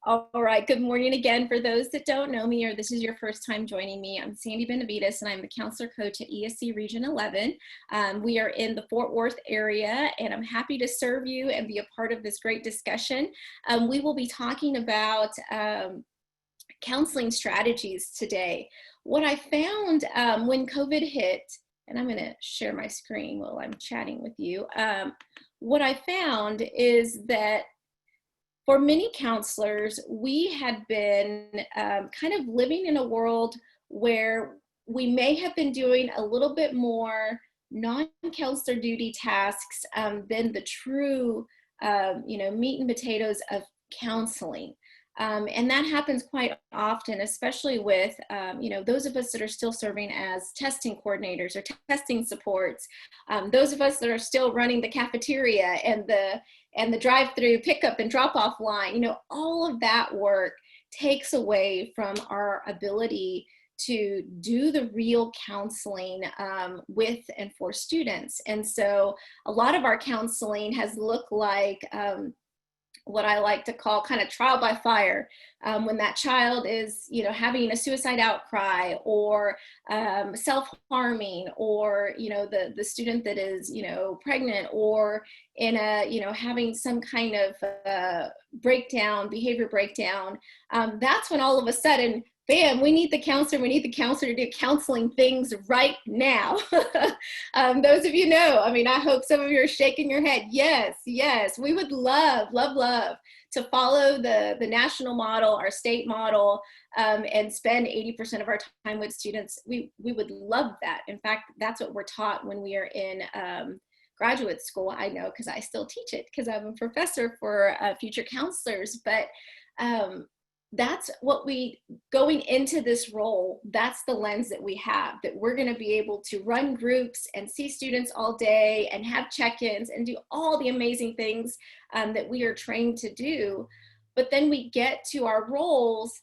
All right, good morning again. For those that don't know me or this is your first time joining me, I'm Sandy Benavides and I'm the counselor coach at ESC Region 11. We are in the Fort Worth area and I'm happy to serve you and be a part of this great discussion. We will be talking about counseling strategies today. What I found when COVID hit, and I'm going to share my screen while I'm chatting with you. What I found is that for many counselors, we had been kind of living in a world where we may have been doing a little bit more non-counselor duty tasks than the true, meat and potatoes of counseling. And that happens quite often, especially with, those of us that are still serving as testing coordinators or testing supports, those of us that are still running the cafeteria and the drive-through pickup and drop-off line, all of that work takes away from our ability to do the real counseling with and for students. And so a lot of our counseling has looked like what I like to call kind of trial by fire, when that child is, having a suicide outcry or self-harming, or, the student that is, pregnant or in a, having some kind of breakdown, behavior breakdown. That's when all of a sudden, bam, we need the counselor to do counseling things right now. Those of you know, I hope some of you are shaking your head. Yes, we would love to follow the national model, our state model, and spend 80% of our time with students. We would love that. In fact, that's what we're taught when we are in graduate school. I know because I still teach it because I'm a professor for future counselors, but that's what going into this role, that's the lens that we have, that we're going to be able to run groups and see students all day and have check-ins and do all the amazing things that we are trained to do. But then we get to our roles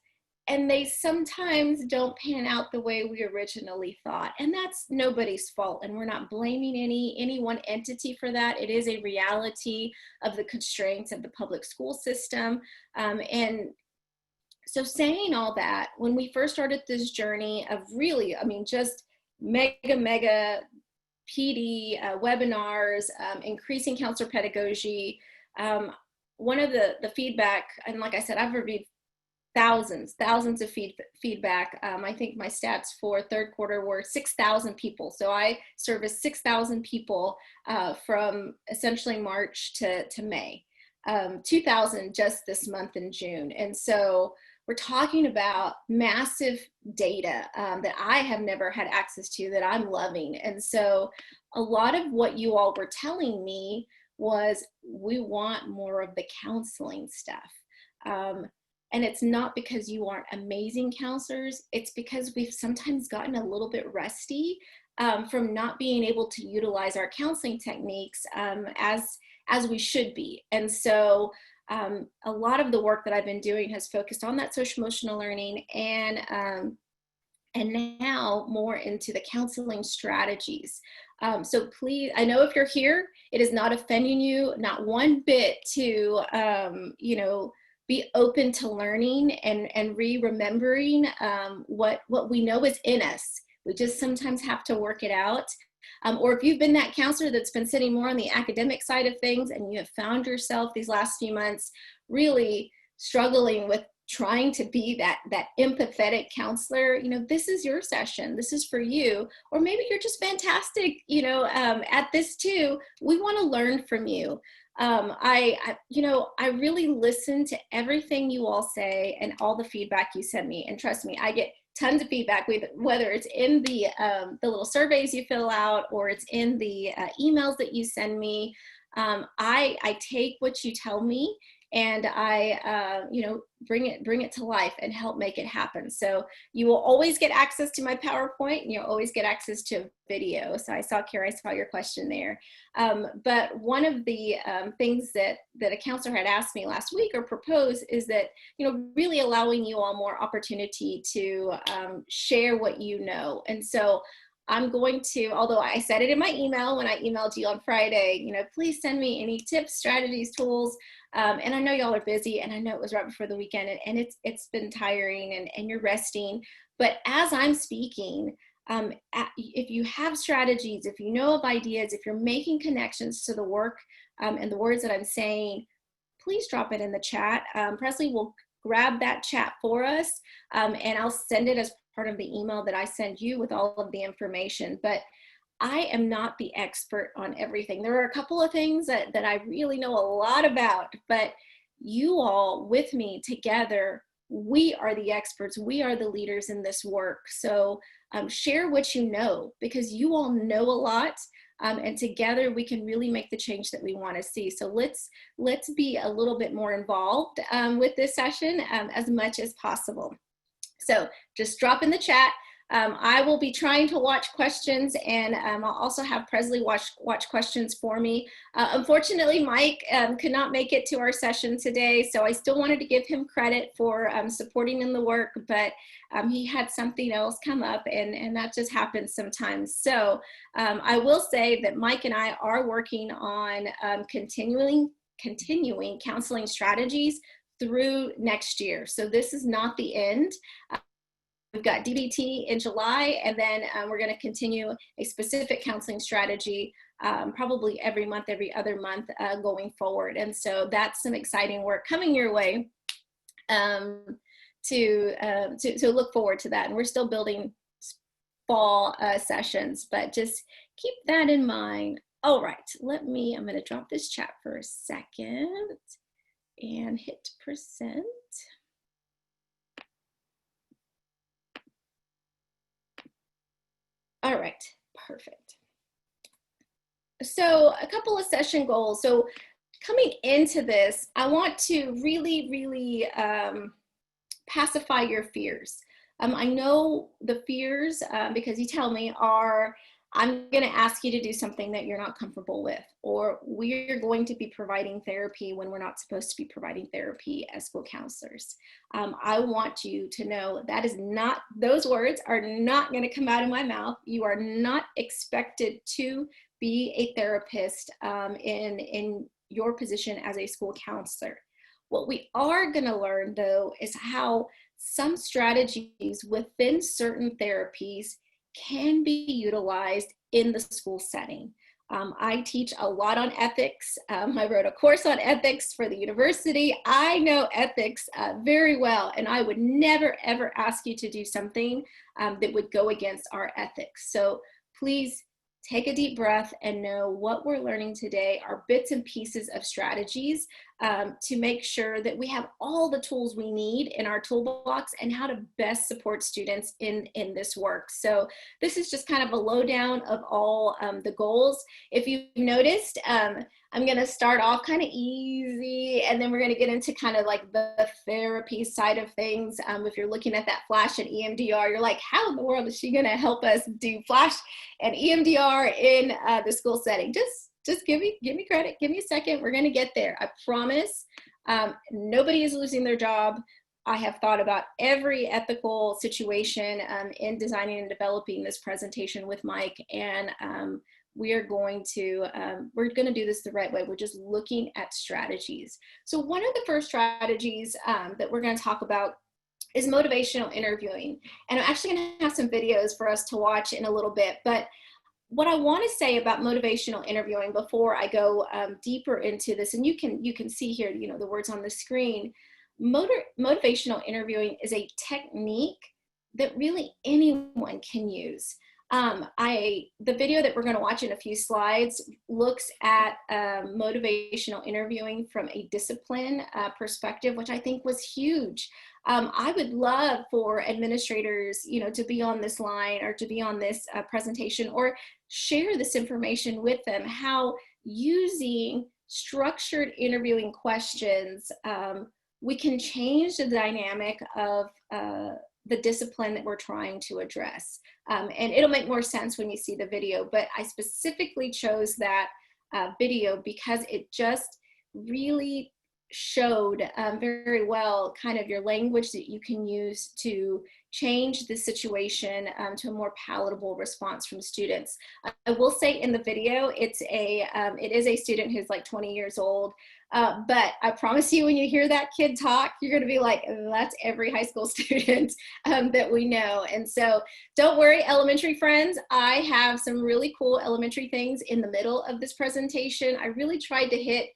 and they sometimes don't pan out the way we originally thought. And that's nobody's fault. And we're not blaming any one entity for that. It is a reality of the constraints of the public school system. And so saying all that, when we first started this journey of really, just mega PD webinars, increasing counselor pedagogy, one of the feedback, and like I said, I've reviewed thousands of feedback. I think my stats for third quarter were 6,000 people. So I serviced 6,000 people from essentially March to May, 2,000 just this month in June. And so we're talking about massive data that I have never had access to, that I'm loving. And so a lot of what you all were telling me was, we want more of the counseling stuff. And it's not because you aren't amazing counselors, it's because we've sometimes gotten a little bit rusty from not being able to utilize our counseling techniques as we should be. And so a lot of the work that I've been doing has focused on that social emotional learning and now more into the counseling strategies. So please, I know if you're here, it is not offending you, not one bit, to, be open to learning and remembering what we know is in us. We just sometimes have to work it out. Or if you've been that counselor that's been sitting more on the academic side of things and you have found yourself these last few months really struggling with trying to be that empathetic counselor, this is your session. This is for you. Or maybe you're just fantastic, at this too. We want to learn from you. I really listen to everything you all say and all the feedback you send me. And trust me, I get tons of feedback, whether it's in the little surveys you fill out or it's in the emails that you send me. I take what you tell me and I, bring it to life and help make it happen. So you will always get access to my PowerPoint and you'll always get access to video. So I saw, Kara, I saw your question there. But one of the things that a counselor had asked me last week or proposed is that, really allowing you all more opportunity to share what you know. And so I'm going to, although I said it in my email when I emailed you on Friday, you know, please send me any tips, strategies, tools. And I know y'all are busy, and I know it was right before the weekend, and it's been tiring, and you're resting. But as I'm speaking, if you have strategies, if you know of ideas, if you're making connections to the work and the words that I'm saying, please drop it in the chat. Presley will grab that chat for us, and I'll send it as part of the email that I send you with all of the information. But I am not the expert on everything. There are a couple of things that I really know a lot about, but you all with me together, we are the experts. We are the leaders in this work. So share what you know, because you all know a lot. And together we can really make the change that we want to see. So let's be a little bit more involved with this session as much as possible. So just drop in the chat. I will be trying to watch questions, and I'll also have Presley watch questions for me. Unfortunately, Mike could not make it to our session today, so I still wanted to give him credit for supporting in the work, but he had something else come up, and that just happens sometimes. So I will say that Mike and I are working on continuing counseling strategies through next year. So this is not the end. We've got DBT in July, and then we're going to continue a specific counseling strategy probably every month, every other month going forward. And so that's some exciting work coming your way to look forward to that. And we're still building fall sessions, but just keep that in mind. All right, I'm going to drop this chat for a second and hit present. All right, perfect. So a couple of session goals. So coming into this, I want to really pacify your fears. I know the fears, because you tell me, are I'm going to ask you to do something that you're not comfortable with, or we're going to be providing therapy when we're not supposed to be providing therapy as school counselors. I want you to know that is not, those words are not going to come out of my mouth. You are not expected to be a therapist in your position as a school counselor. What we are going to learn, though, is how some strategies within certain therapies can be utilized in the school setting. I teach a lot on ethics. I wrote a course on ethics for the university. I know ethics very well, and I would never, ever ask you to do something that would go against our ethics. So please take a deep breath and know what we're learning today are bits and pieces of strategies to make sure that we have all the tools we need in our toolbox and how to best support students in this work. So this is just kind of a lowdown of all the goals. If you've noticed, I'm going to start off kind of easy, and then we're going to get into kind of like the therapy side of things. If you're looking at that FLASH and EMDR, you're like, how in the world is she going to help us do FLASH and EMDR in the school setting? Just give me credit. Give me a second. We're going to get there. I promise. Nobody is losing their job. I have thought about every ethical situation in designing and developing this presentation with Mike, and we're going to do this the right way. We're just looking at strategies. So one of the first strategies that we're going to talk about is motivational interviewing. And I'm actually going to have some videos for us to watch in a little bit. But what I want to say about motivational interviewing before I go deeper into this, and you can see here, you know, the words on the screen, motivational interviewing is a technique that really anyone can use. The video that we're going to watch in a few slides looks at motivational interviewing from a discipline perspective, which I think was huge. I would love for administrators, you know, to be on this line or to be on this presentation or share this information with them, how using structured interviewing questions, we can change the dynamic of the discipline that we're trying to address. And it'll make more sense when you see the video, but I specifically chose that video because it just really showed very well kind of your language that you can use to change the situation to a more palatable response from students. I will say in the video, it is a student who's like 20 years old, but I promise you, when you hear that kid talk, you're going to be like, that's every high school student that we know. And so don't worry, elementary friends, I have some really cool elementary things in the middle of this presentation. I really tried to hit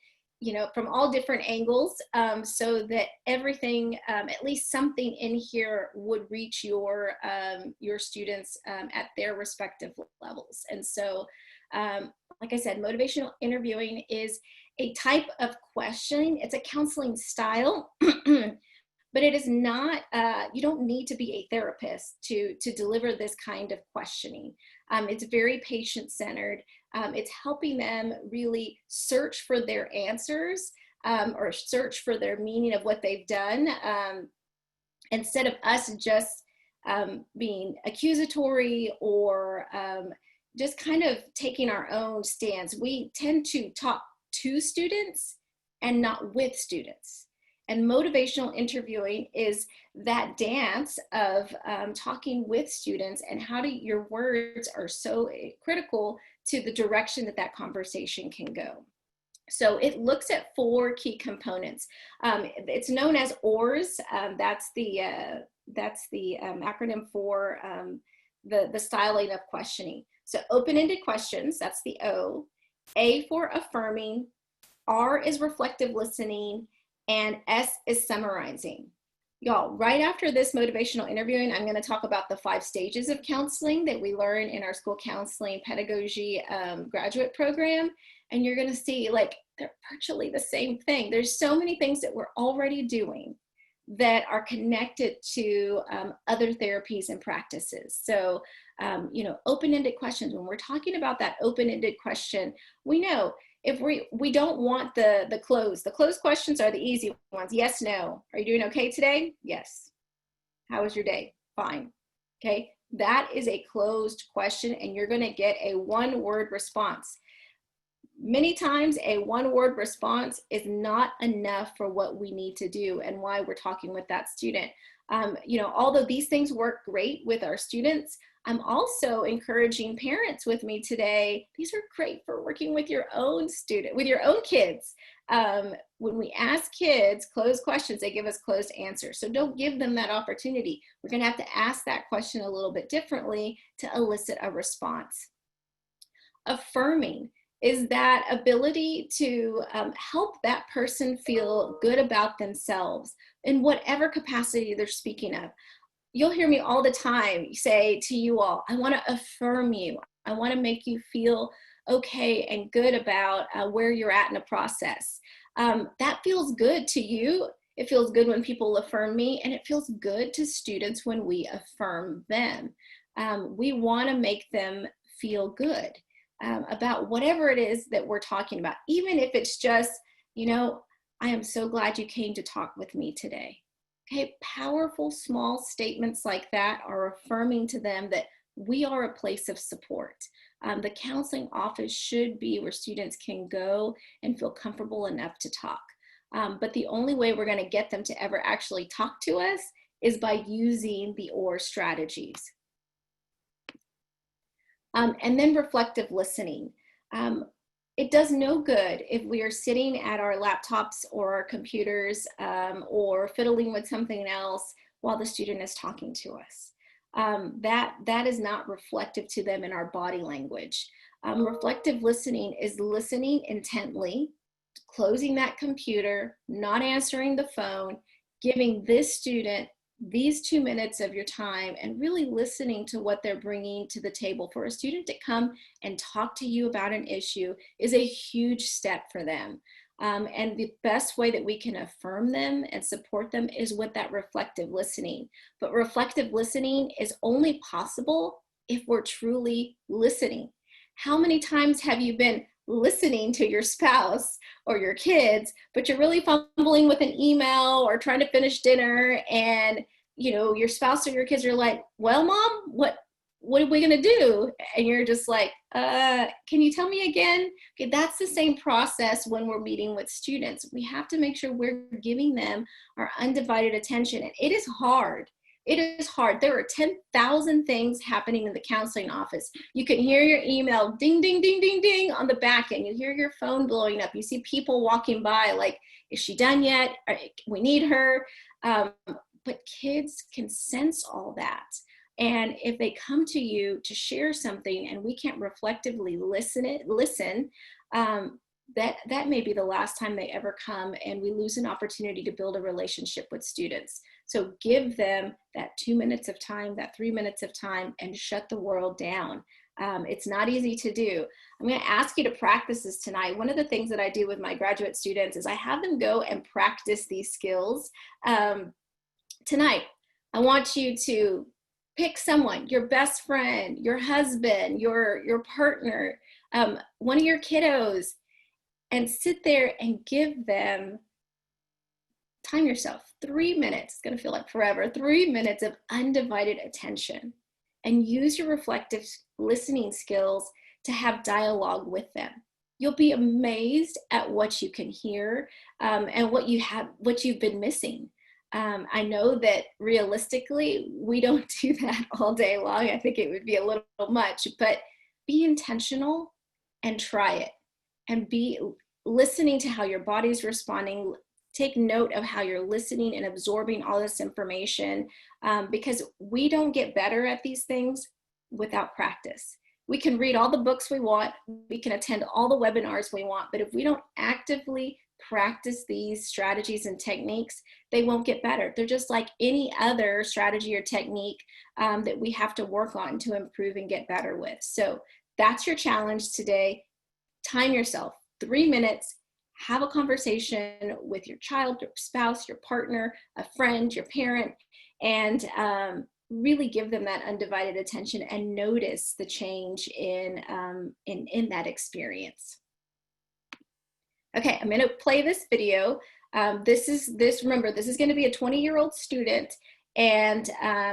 from all different angles, so that everything, at least something in here, would reach your students at their respective levels. And so, like I said, motivational interviewing is a type of questioning. It's a counseling style, but it is not, you don't need to be a therapist to deliver this kind of questioning. It's very patient-centered. It's helping them really search for their answers, or search for their meaning of what they've done, instead of us just being accusatory or just kind of taking our own stance. We tend to talk to students and not with students. And motivational interviewing is that dance of talking with students, and how your words are so critical to the direction that that conversation can go. So it looks at 4 key components. It's known as OARS. That's the acronym for the styling of questioning. So open-ended questions, that's the O. A for affirming, R is reflective listening, and S is summarizing. Y'all, right after this motivational interviewing, I'm going to talk about the 5 stages of counseling that we learn in our school counseling pedagogy graduate program. And you're going to see, like, they're virtually the same thing. There's so many things that we're already doing that are connected to other therapies and practices. So, open-ended questions. When we're talking about that open-ended question, we know if we don't want the closed questions are the easy ones. Yes, no. Are you doing okay today? Yes. How was your day? Fine. Okay. That is a closed question, and you're going to get a 1-word response. Many times a 1-word response is not enough for what we need to do and why we're talking with that student. Although these things work great with our students, I'm also encouraging parents with me today. These are great for working with your own kids. When we ask kids closed questions, they give us closed answers. So don't give them that opportunity. We're going to have to ask that question a little bit differently to elicit a response. Affirming is that ability to help that person feel good about themselves in whatever capacity they're speaking of. You'll hear me all the time say to you all, I want to affirm you. I want to make you feel okay and good about where you're at in a process. That feels good to you. It feels good when people affirm me, and it feels good to students when we affirm them. We want to make them feel good about whatever it is that we're talking about, even if it's just, I am so glad you came to talk with me today. Okay, powerful small statements like that are affirming to them that we are a place of support. The counseling office should be where students can go and feel comfortable enough to talk. But the only way we're going to get them to ever actually talk to us is by using the OR strategies. And then reflective listening. It does no good if we are sitting at our laptops or our computers or fiddling with something else while the student is talking to us. That is not reflective to them in our body language. Reflective listening is listening intently, closing that computer, not answering the phone, giving this student these 2 minutes of your time and really listening to what they're bringing to the table. For a student to come and talk to you about an issue is a huge step for them. And the best way that we can affirm them and support them is with that reflective listening. But reflective listening is only possible if we're truly listening. How many times have you been listening to your spouse or your kids, but you're really fumbling with an email or trying to finish dinner, and your spouse or your kids are like, well, mom, what are we going to do? And you're just like, can you tell me again? Okay, that's the same process when we're meeting with students. We have to make sure we're giving them our undivided attention. And it is hard. It is hard. There are 10,000 things happening in the counseling office. You can hear your email ding, ding, ding, ding, ding on the back end. You hear your phone blowing up. You see people walking by like, is she done yet? We need her. But kids can sense all that. And if they come to you to share something and we can't reflectively listen, that may be the last time they ever come, and we lose an opportunity to build a relationship with students. So give them that 2 minutes of time, that 3 minutes of time, and shut the world down. It's not easy to do. I'm going to ask you to practice this tonight. One of the things that I do with my graduate students is I have them go and practice these skills. Tonight, I want you to pick someone, your best friend, your husband, your partner, one of your kiddos, and sit there and give them, time yourself, 3 minutes. It's going to feel like forever. 3 minutes of undivided attention, and use your reflective listening skills to have dialogue with them. You'll be amazed at what you can hear, and what you've been missing. I know that realistically, we don't do that all day long. I think it would be a little much, but be intentional and try it, and be listening to how your body's responding. Take note of how you're listening and absorbing all this information, because we don't get better at these things without practice. We can read all the books we want, we can attend all the webinars we want, but if we don't actively practice these strategies and techniques, they won't get better. They're just like any other strategy or technique that we have to work on to improve and get better with. So that's your challenge today. Time yourself, 3 minutes, have a conversation with your child, your spouse, your partner, a friend, your parent, and really give them that undivided attention and notice the change in that experience. Okay, I'm going to play this video. Remember, this is going to be a 20-year-old student, and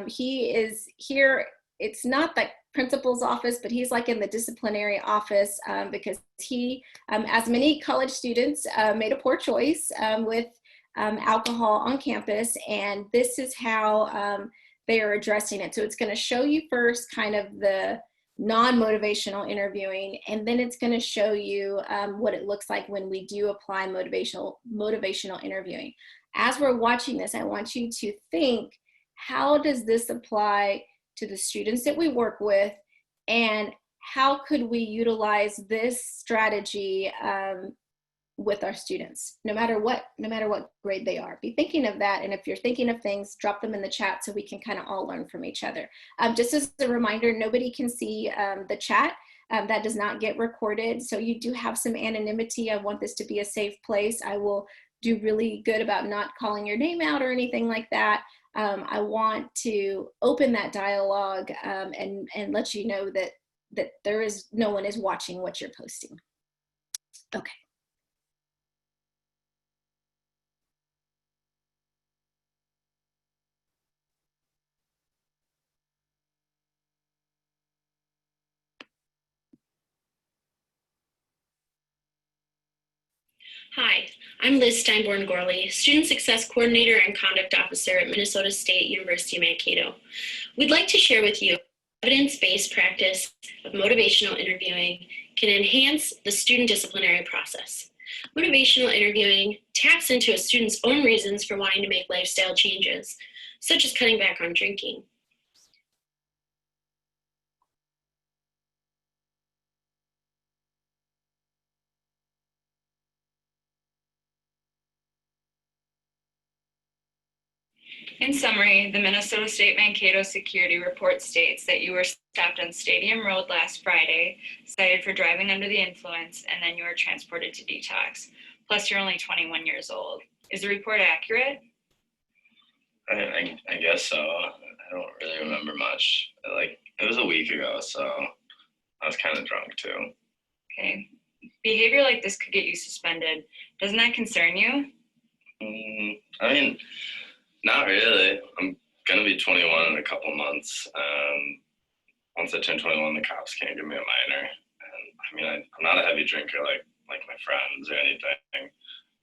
he is here. It's not the principal's office, but he's like in the disciplinary office, because he, as many college students, made a poor choice with alcohol on campus, and this is how they are addressing it. So it's going to show you first kind of the non-motivational interviewing, and then it's going to show you what it looks like when we do apply motivational interviewing. As we're watching this, I want you to think, how does this apply to the students that we work with, and how could we utilize this strategy with our students, no matter what grade they are? Be thinking of that, and if you're thinking of things, drop them in the chat so we can kind of all learn from each other. Just as a reminder, nobody can see the chat. That does not get recorded, so you do have some anonymity. I want this to be a safe place. I will do really good about not calling your name out or anything like that. I want to open that dialogue and let you know that no one is watching what you're posting. Okay. Hi, I'm Liz Steinborn-Gorley, Student Success Coordinator and Conduct Officer at Minnesota State University Mankato. We'd like to share with you evidence-based practice of motivational interviewing can enhance the student disciplinary process. Motivational interviewing taps into a student's own reasons for wanting to make lifestyle changes, such as cutting back on drinking. In summary, the Minnesota State Mankato Security Report states that you were stopped on Stadium Road last Friday, cited for driving under the influence, and then you were transported to detox. Plus, you're only 21 years old. Is the report accurate? I guess so. I don't really remember much. It was a week ago, so I was kind of drunk too. Okay. Behavior like this could get you suspended. Doesn't that concern you? I mean, not really. I'm gonna be 21 in a couple months. once I turn 21, the cops can't give me a minor. And I mean, I'm not a heavy drinker like my friends or anything.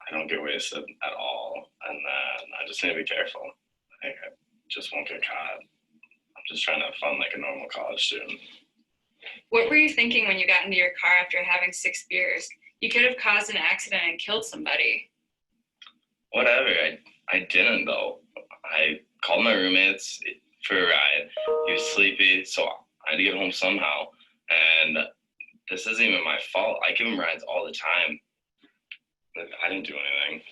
I don't get wasted at all, and then I just need to be careful. I just won't get caught. I'm just trying to have fun like a normal college student. What were you thinking when you got into your car after having 6 beers? You could have caused an accident and killed somebody. Whatever. I didn't though. I called my roommates for a ride. He was sleepy, so I had to get home somehow. And this isn't even my fault. I give him rides all the time. I didn't do anything.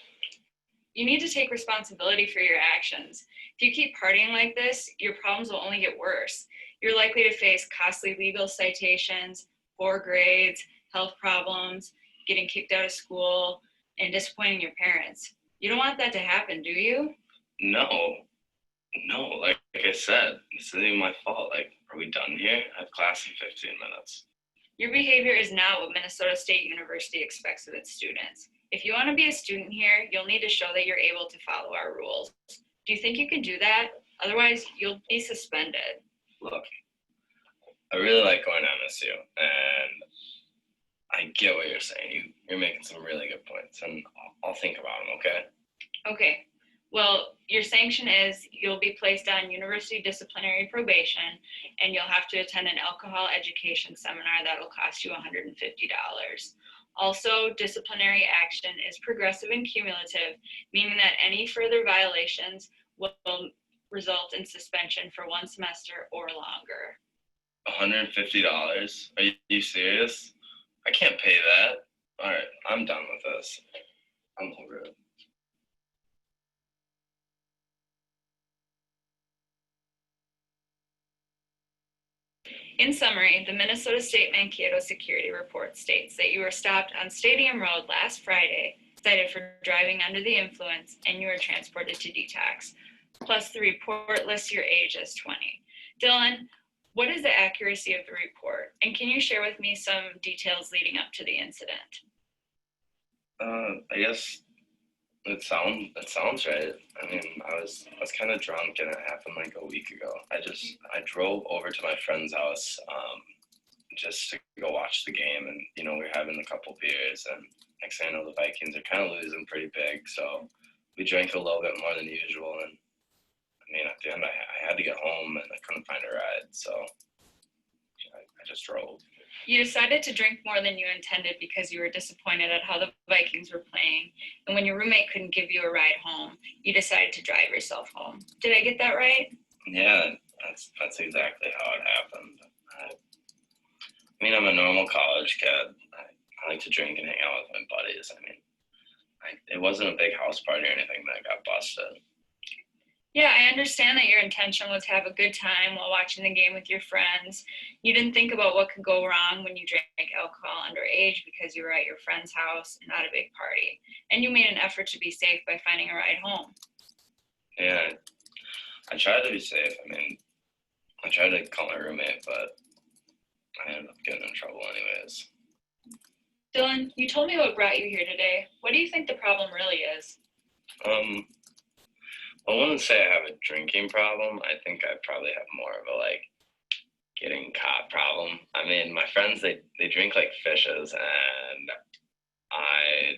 You need to take responsibility for your actions. If you keep partying like this, your problems will only get worse. You're likely to face costly legal citations, poor grades, health problems, getting kicked out of school, and disappointing your parents. You don't want that to happen, do you? No, like I said, this isn't even my fault. Like, are we done here? I have class in 15 minutes. Your behavior is not what Minnesota State University expects of its students. If you want to be a student here, you'll need to show that you're able to follow our rules. Do you think you can do that? Otherwise, you'll be suspended. Look, I really like going to MSU, and I get what you're saying. You're making some really good points, and I'll think about them, okay? Okay. Well, your sanction is you'll be placed on university disciplinary probation, and you'll have to attend an alcohol education seminar that'll cost you $150. Also, disciplinary action is progressive and cumulative, meaning that any further violations will result in suspension for 1 semester or longer. $150? Are you serious? I can't pay that. All right, I'm done with this. I'm over it. In summary, the Minnesota State Mankato Security Report states that you were stopped on Stadium Road last Friday, cited for driving under the influence, and you were transported to detox. Plus, the report lists your age as 20. Dylan, what is the accuracy of the report? And can you share with me some details leading up to the incident? I guess it sounds right. I mean, I was kind of drunk, and it happened like a week ago. I drove over to my friend's house just to go watch the game, and we were having a couple beers, and next thing I know, the Vikings are kind of losing pretty big, so we drank a little bit more than usual, and I mean, at the end, I had to get home, and I couldn't find a ride, so I just drove. You decided to drink more than you intended because you were disappointed at how the Vikings were playing, and when your roommate couldn't give you a ride home, you decided to drive yourself home. Did I get that right? Yeah, that's exactly how it happened. I mean, I'm a normal college kid. I like to drink and hang out with my buddies. I mean, it wasn't a big house party or anything that got busted. Yeah, I understand that your intention was to have a good time while watching the game with your friends. You didn't think about what could go wrong when you drank alcohol underage because you were at your friend's house and not a big party. And you made an effort to be safe by finding a ride home. Yeah, I tried to be safe. I mean, I tried to call my roommate, but I ended up getting in trouble anyways. Dylan, you told me what brought you here today. What do you think the problem really is? I wouldn't say I have a drinking problem. I think I probably have more of a getting caught problem. I mean, my friends they drink like fishes, and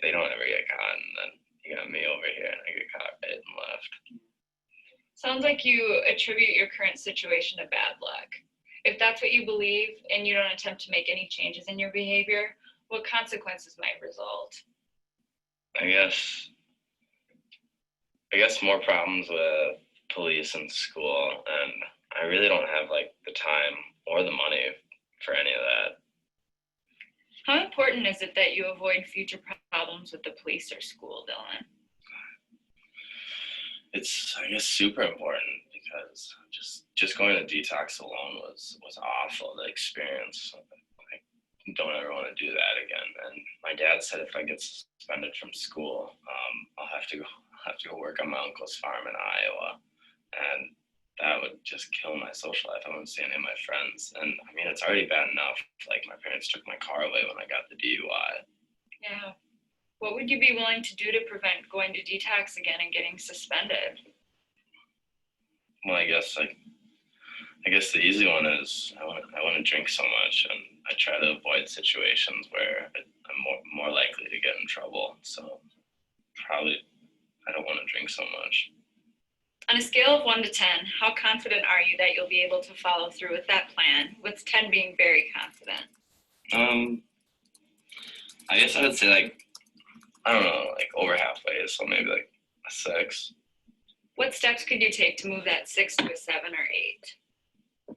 they don't ever get caught, and then you got me over here and I get caught right and left. Sounds like you attribute your current situation to bad luck. If that's what you believe and you don't attempt to make any changes in your behavior, what consequences might result? I guess more problems with police and school, and I really don't have the time or the money for any of that. How important is it that you avoid future problems with the police or school, Dylan? It's, I guess, super important because just going to detox alone was awful. The experience. I don't ever want to do that again. And my dad said if I get suspended from school, I'll have to go work on my uncle's farm in Iowa, and that would just kill my social life. I wouldn't see any of my friends, and I mean it's already bad enough. Like my parents took my car away when I got the DUI. Yeah. What would you be willing to do to prevent going to detox again and getting suspended? Well, I guess I guess the easy one is I want to drink so much, and I try to avoid situations where I'm more likely to get in trouble. So probably I don't want to drink so much. On a scale of 1 to 10, how confident are you that you'll be able to follow through with that plan, with 10 being very confident? I guess I would say like, I don't know, like over halfway, so maybe like a 6. What steps could you take to move that 6 to a 7 or 8?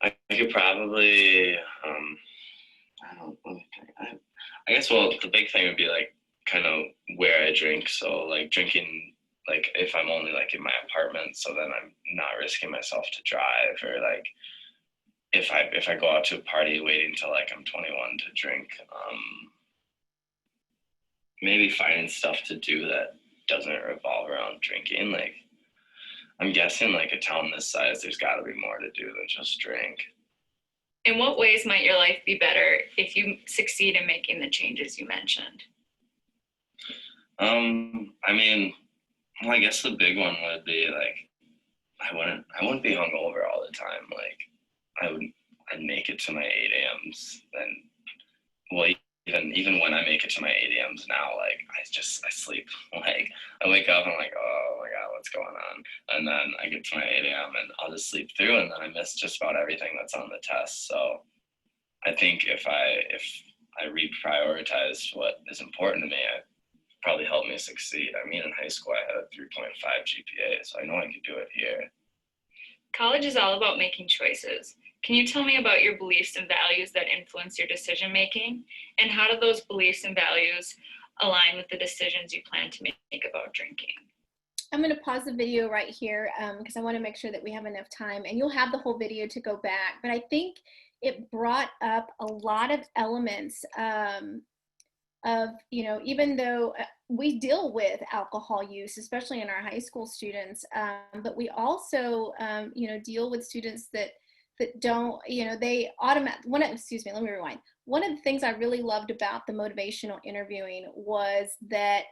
I could probably, I guess, well, the big thing would be like kind of where I drink. So like drinking, like if I'm only like in my apartment, so then I'm not risking myself to drive, or like if I go out to a party waiting till like I'm 21 to drink, maybe finding stuff to do that doesn't revolve around drinking. Like I'm guessing like a town this size, there's got to be more to do than just drink. In what ways might your life be better if you succeed in making the changes you mentioned? I mean, well, I guess the big one would be like I wouldn't be hungover all the time. Like I'd make it to my 8 a.m.s. Then, well, even when I make it to my 8 a.m.s now, like I sleep. Like I wake up and I'm like, oh my god, what's going on? And then I get to my 8 a.m. and I'll just sleep through, and then I miss just about everything that's on the test. So I think if I reprioritize what is important to me, it probably helped me succeed. I mean, in high school I had a 3.5 GPA, so I know I could do it here. College is all about making choices. Can you tell me about your beliefs and values that influence your decision making? And how do those beliefs and values align with the decisions you plan to make about drinking? I'm going to pause the video right here because I want to make sure that we have enough time, and you'll have the whole video to go back. But I think it brought up a lot of elements of, even though we deal with alcohol use, especially in our high school students, but we also, deal with students that don't, they excuse me, let me rewind. One of the things I really loved about the motivational interviewing was that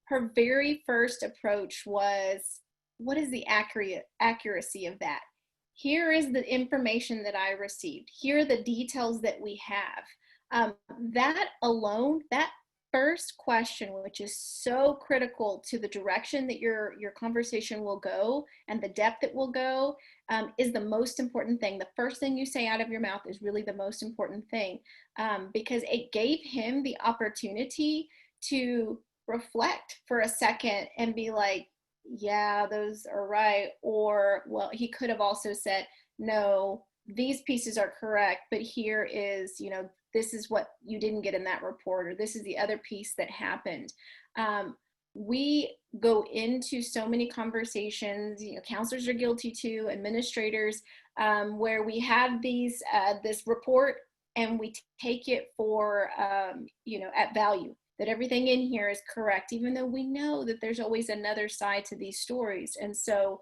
her very first approach was, what is the accuracy of that? Here is the information that I received. Here are the details that we have. That alone, that first question, which is so critical to the direction that your conversation will go and the depth it will go, is the most important thing. The first thing you say out of your mouth is really the most important thing, because it gave him the opportunity to reflect for a second and be like, yeah, those are right. Or, well, he could have also said, no, these pieces are correct, but here is, this is what you didn't get in that report, or this is the other piece that happened. We go into so many conversations, counselors are guilty too, administrators, where we have this report and we take it for, at value, that everything in here is correct, even though we know that there's always another side to these stories. And so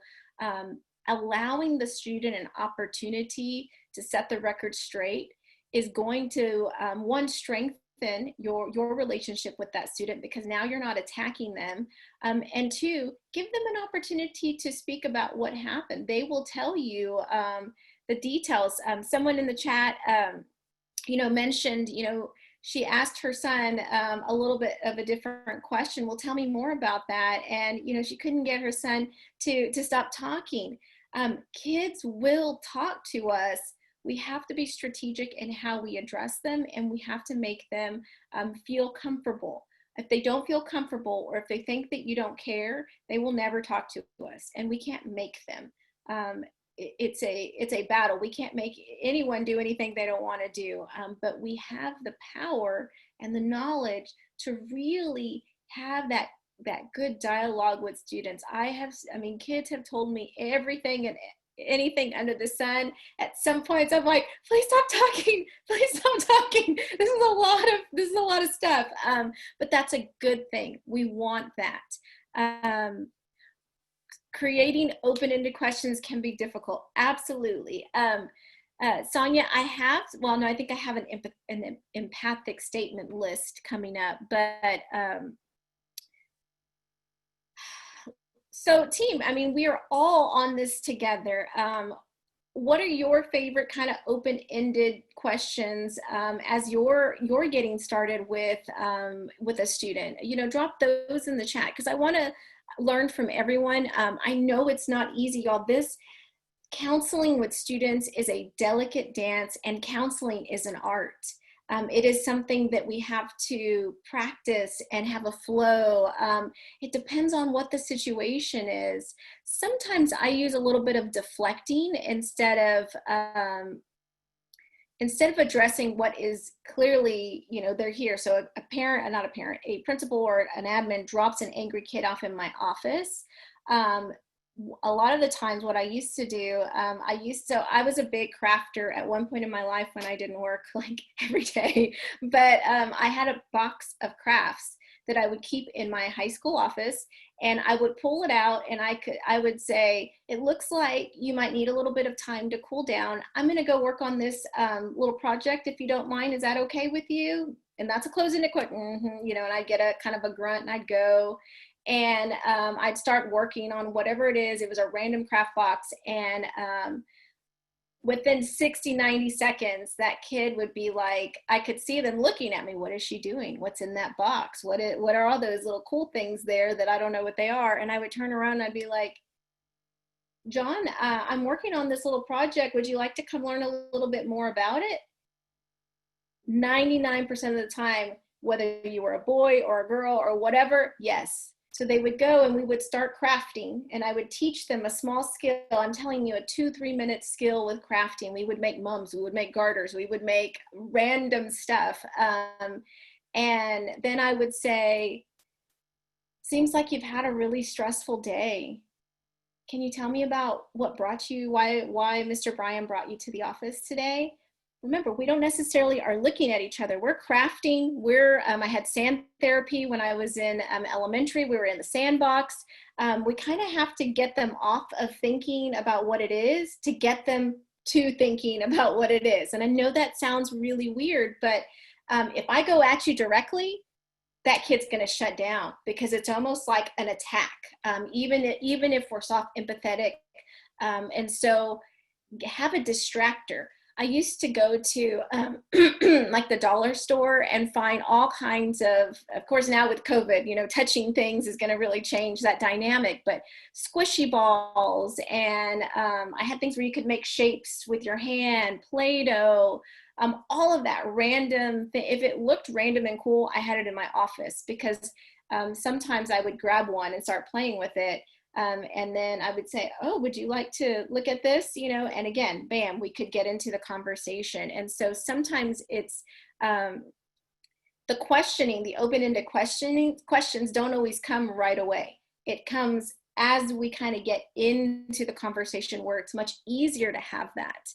allowing the student an opportunity to set the record straight is going to, one, strengthen your relationship with that student, because now you're not attacking them, and two, give them an opportunity to speak about what happened. They will tell you the details. Someone in the chat, mentioned, she asked her son a little bit of a different question. Well, tell me more about that. And, she couldn't get her son to stop talking. Kids will talk to us. We have to be strategic in how we address them, and we have to make them feel comfortable. If they don't feel comfortable, or if they think that you don't care, they will never talk to us, and we can't make them. It's a battle. We can't make anyone do anything they don't want to do, but we have the power and the knowledge to really have that good dialogue with students. Kids have told me everything and anything under the sun. At some points I'm like, please stop talking, please stop talking. This is a lot of stuff. But that's a good thing. We want that. Creating open-ended questions can be difficult. Absolutely. Sonia, I think I have an empathic statement list coming up, but so team, we are all on this together. what are your favorite kind of open-ended questions as you're getting started with a student? You know, drop those in the chat because I want to learn from everyone. I know it's not easy, y'all. This counseling with students is a delicate dance, and counseling is an art. It is something that we have to practice and have a flow. It depends on what the situation is. Sometimes I use a little bit of deflecting instead of addressing what is clearly, you know, they're here. So a parent, not a parent, a principal or an admin drops an angry kid off in my office. A lot of the times what I used to do, I was a big crafter at one point in my life when I didn't work like every day, but I had a box of crafts that I would keep in my high school office, and I would pull it out and I would say, it looks like you might need a little bit of time to cool down. I'm gonna go work on this little project if you don't mind. Is that okay with you? And that's a closing it quick, you know, and I'd get a kind of a grunt and I'd go. And I'd start working on whatever it is. It was a random craft box. And within 60, 90 seconds, that kid would be like, I could see them looking at me. What is she doing? What's in that box? What are all those little cool things there that I don't know what they are? And I would turn around and I'd be like, John, I'm working on this little project. Would you like to come learn a little bit more about it? 99% of the time, whether you were a boy or a girl or whatever, yes. So they would go and we would start crafting, and I would teach them a small skill. I'm telling you, a 2-3 minute skill with crafting. We would make mums, we would make garters, we would make random stuff. And then I would say, seems like you've had a really stressful day. Can you tell me about what brought you, why Mr. Bryan brought you to the office today? Remember, we don't necessarily are looking at each other. We're crafting. I had sand therapy when I was in elementary. We were in the sandbox. We kind of have to get them off of thinking about what it is to get them to thinking about what it is. And I know that sounds really weird, but if I go at you directly, that kid's going to shut down because it's almost like an attack, even if we're soft, empathetic. And so have a distractor. I used to go to like the dollar store and find all kinds of course now with COVID, you know, touching things is going to really change that dynamic, but squishy balls and I had things where you could make shapes with your hand, Play-Doh, all of that random thing. If it looked random and cool, I had it in my office because sometimes I would grab one and start playing with it. And then I would say, oh, would you like to look at this? You know, and again, bam, we could get into the conversation. And so sometimes it's the questioning, the open-ended questions don't always come right away. It comes as we kind of get into the conversation where it's much easier to have that.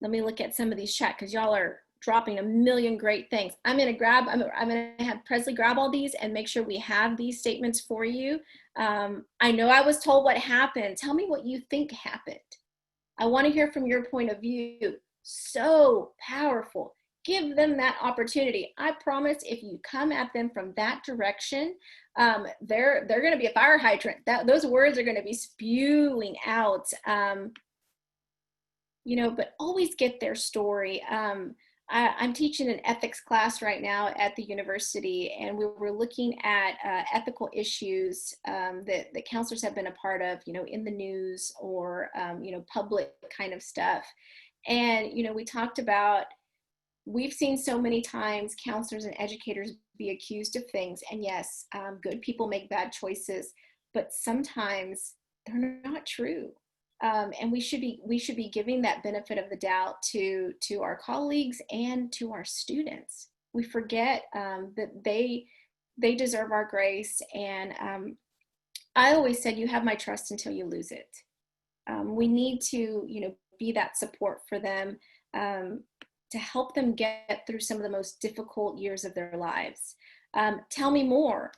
Let me look at some of these chat because y'all are dropping a million great things. I'm gonna have Presley grab all these and make sure we have these statements for you. I know I was told what happened. Tell me what you think happened. I want to hear from your point of view. So powerful. Give them that opportunity. I promise if you come at them from that direction, they're going to be a fire hydrant. Those words are going to be spewing out. You know, but always get their story. I'm teaching an ethics class right now at the university, and we were looking at ethical issues that counselors have been a part of, you know, in the news or, you know, public kind of stuff. And, you know, we talked about, we've seen so many times counselors and educators be accused of things. And yes, good people make bad choices, but sometimes they're not true. And we should be giving that benefit of the doubt to our colleagues and to our students. We forget that they deserve our grace. And I always said, you have my trust until you lose it. We need to, you know, be that support for them to help them get through some of the most difficult years of their lives. Tell me more.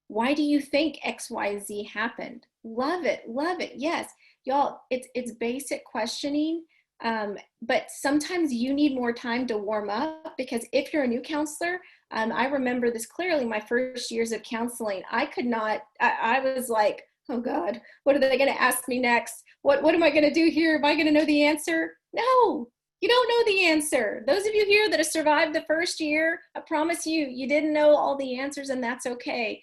Why do you think XYZ happened? Love it, yes. Y'all, it's basic questioning, but sometimes you need more time to warm up because if you're a new counselor, I remember this clearly my first years of counseling, I was like, oh God, what are they gonna ask me next? what am I going to do here? Am I going to know the answer? No, you don't know the answer. Those of you here that have survived the first year, I promise you, you didn't know all the answers, and that's okay.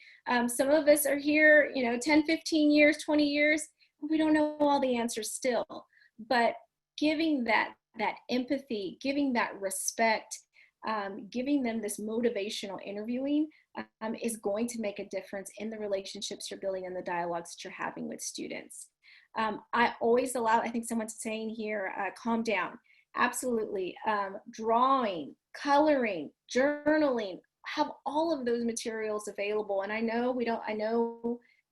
Some of us are here, 10, 15 years, 20 years, we don't know all the answers still. But giving that empathy, giving that respect, giving them this motivational interviewing is going to make a difference in the relationships you're building and the dialogues that you're having with students. I always allow, I think someone's saying here, calm down. Absolutely. Drawing, coloring, journaling, have all of those materials available. And I know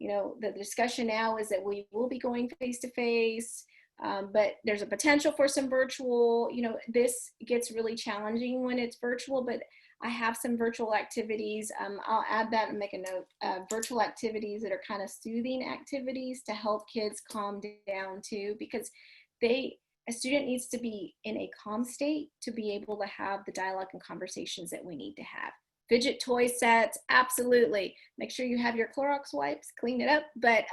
the discussion now is that we will be going face-to-face, but there's a potential for some virtual, this gets really challenging when it's virtual, but I have some virtual activities. I'll add that and make a note, virtual activities that are kind of soothing activities to help kids calm down too, because a student needs to be in a calm state to be able to have the dialogue and conversations that we need to have. Fidget toy sets, absolutely. Make sure you have your Clorox wipes, clean it up. But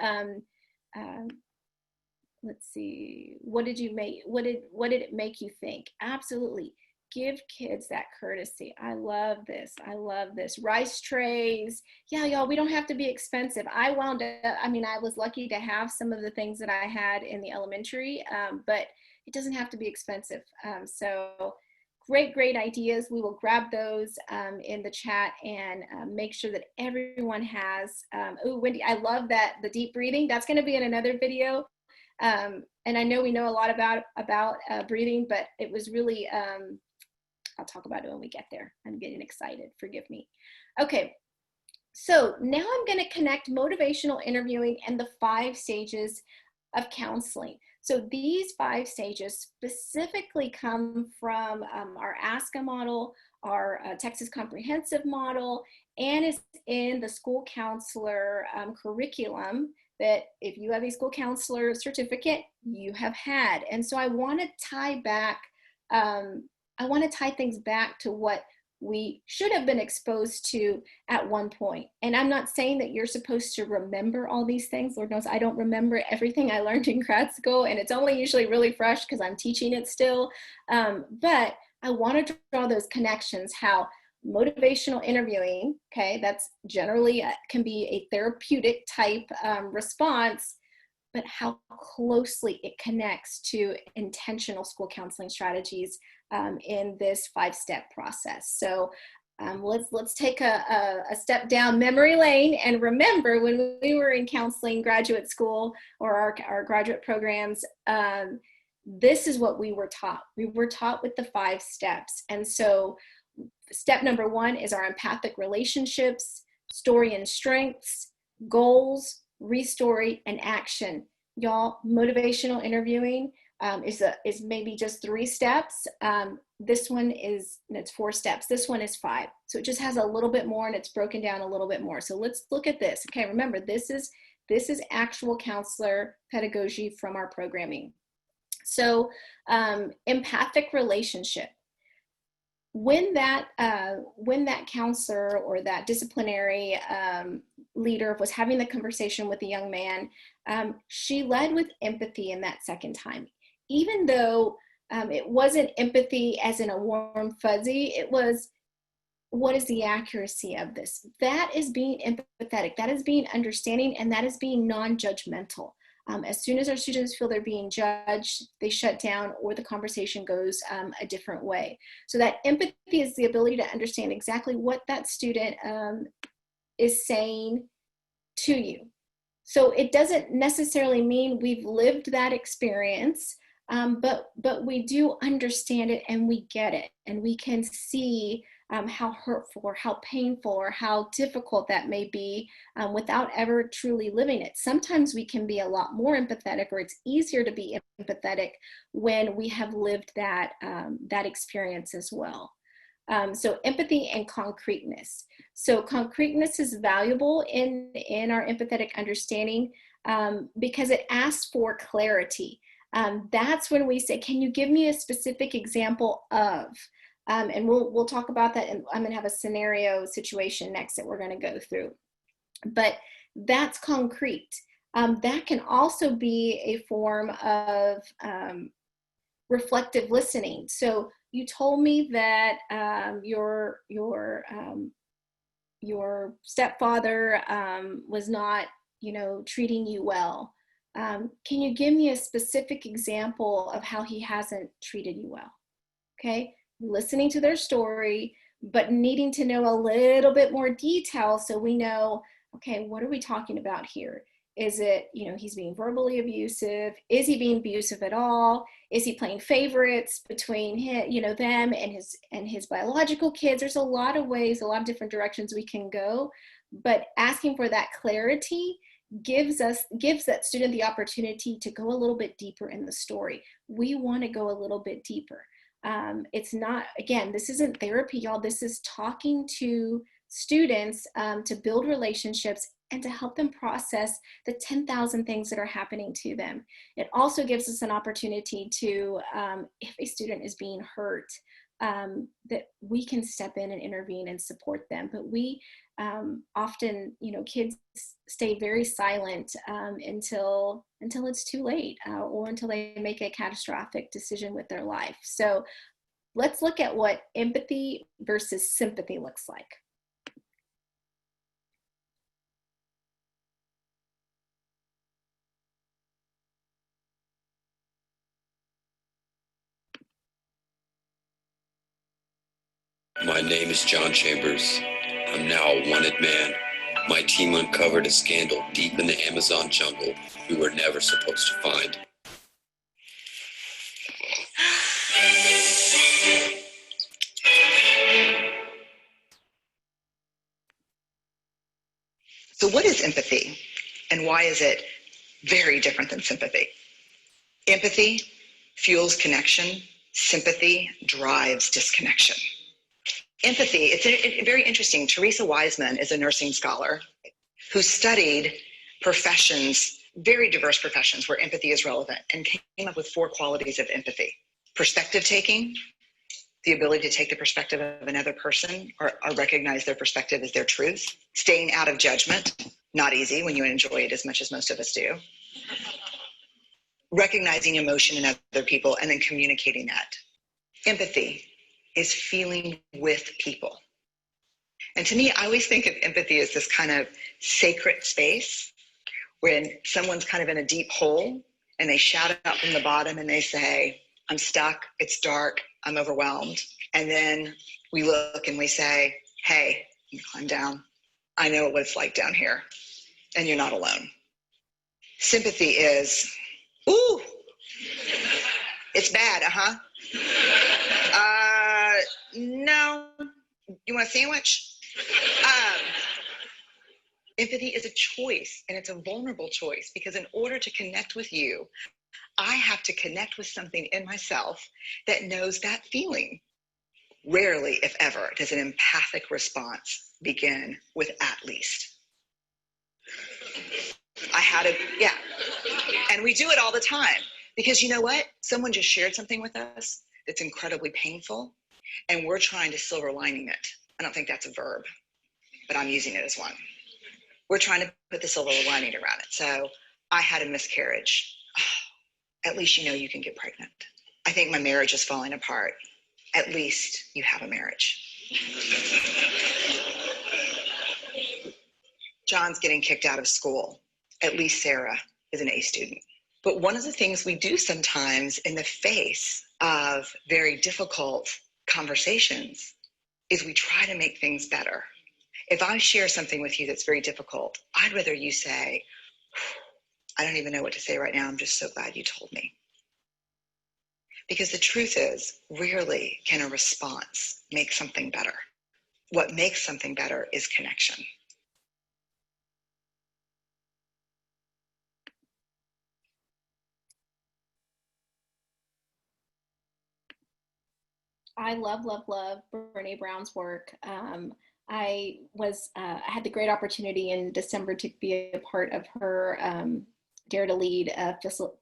let's see, what did it make you think? Absolutely. Give kids that courtesy. I love this. Rice trays. Yeah, y'all, we don't have to be expensive. I was lucky to have some of the things that I had in the elementary, but it doesn't have to be expensive. So great ideas. We will grab those in the chat and make sure that everyone has. Oh, Wendy, I love that, the deep breathing. That's going to be in another video. And I know we know a lot about breathing, but it was really, I'll talk about it when we get there. I'm getting excited, forgive me. Okay, so now I'm going to connect motivational interviewing and the 5 stages of counseling. So these 5 stages specifically come from our ASCA model, our Texas Comprehensive model, and is in the school counselor curriculum that if you have a school counselor certificate, you have had. And so I want to tie back, I want to tie things back to what we should have been exposed to at one point. And I'm not saying that you're supposed to remember all these things. Lord knows I don't remember everything I learned in grad school, and it's only usually really fresh because I'm teaching it still. But I want to draw those connections, how motivational interviewing, okay, that's generally can be a therapeutic type response, but how closely it connects to intentional school counseling strategies in this 5-step process. So let's take a step down memory lane and remember when we were in counseling graduate school or our graduate programs, this is what we were taught. We were taught with the 5 steps. And so step number 1 is our empathic relationships, story and strengths, goals, restory, and action. Y'all, motivational interviewing is maybe just 3 steps. This one it's 4 steps. This one is 5. So it just has a little bit more and it's broken down a little bit more. So let's look at this. Okay, remember this is actual counselor pedagogy from our programming. So empathic relationship. When that counselor or that disciplinary leader was having the conversation with the young man, she led with empathy in that second time. Even though it wasn't empathy as in a warm fuzzy, it was, what is the accuracy of this? That is being empathetic, that is being understanding, and that is being non-judgmental. As soon as our students feel they're being judged, they shut down or the conversation goes a different way. So that empathy is the ability to understand exactly what that student is saying to you. So it doesn't necessarily mean we've lived that experience, but we do understand it and we get it, and we can see how hurtful or how painful or how difficult that may be without ever truly living it. Sometimes we can be a lot more empathetic, or it's easier to be empathetic when we have lived that experience as well. So empathy and concreteness. So concreteness is valuable in our empathetic understanding because it asks for clarity. That's when we say, can you give me a specific example of? And we'll talk about that, and I'm gonna have a scenario situation next that we're gonna go through. But that's concrete. That can also be a form of reflective listening. So you told me that your stepfather was not, treating you well. Can you give me a specific example of how he hasn't treated you well? Okay, listening to their story, but needing to know a little bit more detail so we know, okay, what are we talking about here? Is it, he's being verbally abusive? Is he being abusive at all? Is he playing favorites between him, them and his biological kids? There's a lot of ways, a lot of different directions we can go, but asking for that clarity gives that student the opportunity to go a little bit deeper in the story. We want to go a little bit deeper. It's not, again, this isn't therapy, y'all. This is talking to students to build relationships and to help them process the 10,000 things that are happening to them. It also gives us an opportunity to, if a student is being hurt, that we can step in and intervene and support them. But we often, kids stay very silent until it's too late or until they make a catastrophic decision with their life. So let's look at what empathy versus sympathy looks like. My name is John Chambers. I'm now a wanted man. My team uncovered a scandal deep in the Amazon jungle we were never supposed to find. So what is empathy, and why is it very different than sympathy? Empathy fuels connection. Sympathy drives disconnection. Empathy, it's very interesting. Teresa Wiseman is a nursing scholar who studied professions, very diverse professions where empathy is relevant, and came up with 4 qualities of empathy. Perspective taking, the ability to take the perspective of another person or recognize their perspective as their truth. Staying out of judgment, not easy when you enjoy it as much as most of us do. Recognizing emotion in other people and then communicating that. Empathy is feeling with people. And to me, I always think of empathy as this kind of sacred space when someone's kind of in a deep hole and they shout out from the bottom and they say, I'm stuck, it's dark, I'm overwhelmed. And then we look and we say, hey, you climb down. I know what it's like down here, and you're not alone. Sympathy is, ooh, it's bad, no, you want a sandwich? Empathy is a choice, and it's a vulnerable choice, because in order to connect with you, I have to connect with something in myself that knows that feeling. Rarely, if ever, does an empathic response begin with at least. And we do it all the time, because you know what? Someone just shared something with us that's incredibly painful, and we're trying to silver lining it. I don't think that's a verb, but I'm using it as one. We're trying to put the silver lining around it. So I had a miscarriage. Oh, at least you know you can get pregnant. I think my marriage is falling apart. At least you have a marriage. John's getting kicked out of school. At least Sarah is an A student. But one of the things we do sometimes in the face of very difficult conversations is we try to make things better. If I share something with you that's very difficult, I'd rather you say, I don't even know what to say right now. I'm just so glad you told me. Because the truth is, rarely can a response make something better. What makes something better is connection. I love Brene Brown's work. I had the great opportunity in December to be a part of her Dare to Lead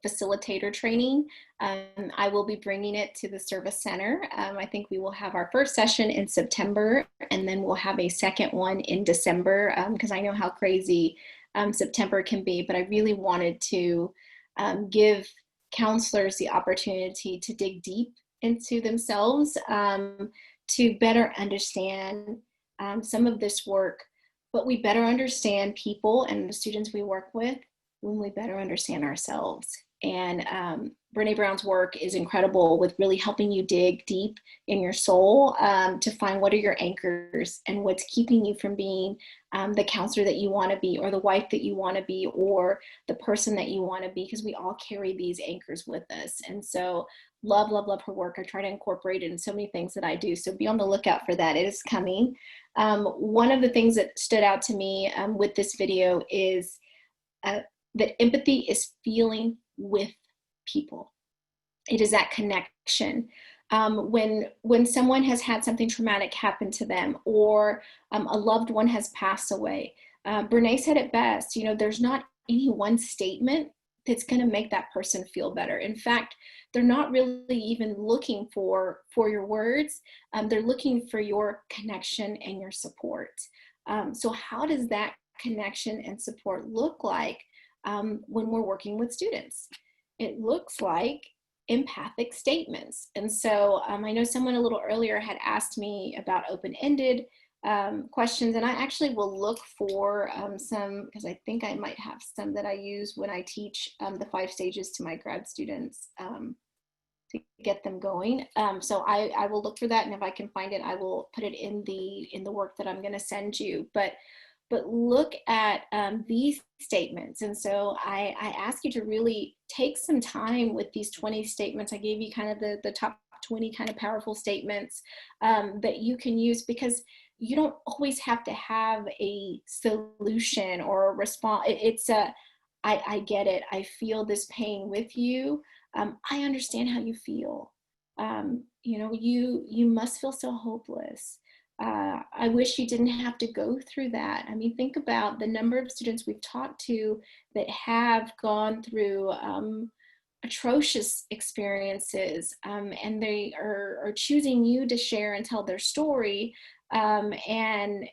facilitator training. I will be bringing it to the service center. I think we will have our first session in September, and then we'll have a second one in December, because I know how crazy September can be, but I really wanted to give counselors the opportunity to dig deep into themselves, to better understand some of this work. But we better understand people and the students we work with when we better understand ourselves. And Brene Brown's work is incredible with really helping you dig deep in your soul to find what are your anchors and what's keeping you from being the counselor that you want to be, or the wife that you want to be, or the person that you want to be, because we all carry these anchors with us. And so love, love, love her work. I try to incorporate it in so many things that I do. So be on the lookout for that. It is coming. One of the things that stood out to me with this video is that empathy is feeling with people. It is that connection. When someone has had something traumatic happen to them, or a loved one has passed away, Brene said it best, there's not any one statement that's going to make that person feel better. In fact, they're not really even looking for your words. They're looking for your connection and your support. So how does that connection and support look like when we're working with students? It looks like empathic statements. And so I know someone a little earlier had asked me about open-ended questions, and I actually will look for some, because I think I might have some that I use when I teach the 5 stages to my grad students to get them going. So I will look for that, and if I can find it, I will put it in the work that I'm going to send you. But look at these statements. And so I ask you to really take some time with these 20 statements. I gave you kind of the top 20 kind of powerful statements that you can use, because you don't always have to have a solution or a response. It's I get it. I feel this pain with you. I understand how you feel. You must feel so hopeless. I wish you didn't have to go through that. I mean, think about the number of students we've talked to that have gone through atrocious experiences, and they are choosing you to share and tell their story. And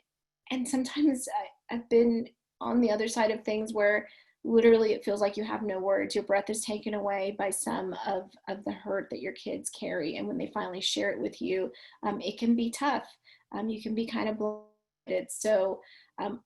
sometimes I've been on the other side of things where literally it feels like you have no words. Your breath is taken away by some of the hurt that your kids carry. And when they finally share it with you, it can be tough. You can be kind of bloated. So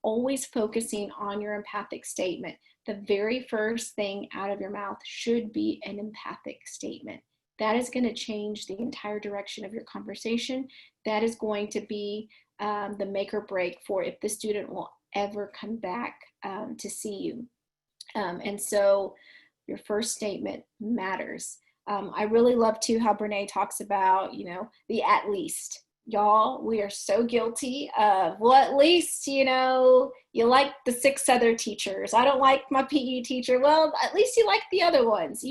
always focusing on your empathic statement. The very first thing out of your mouth should be an empathic statement. That is going to change the entire direction of your conversation. That is going to be the make or break for if the student will ever come back to see you. And so your first statement matters. I really love too how Brene talks about, the at least. Y'all, we are so guilty of, well, at least, you like the 6 other teachers. I don't like my PE teacher. Well, at least you like the other ones.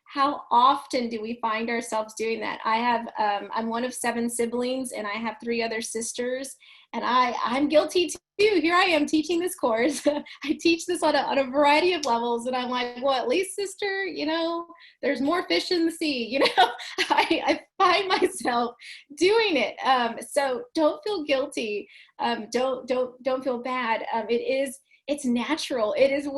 How often do we find ourselves doing that? I'm one of 7 siblings, and I have 3 other sisters, and I'm guilty too. Here I am teaching this course. I teach this on a variety of levels, and I'm like, well, at least, sister, there's more fish in the sea. I find myself doing it. So don't feel guilty. Don't feel bad. It's natural. It is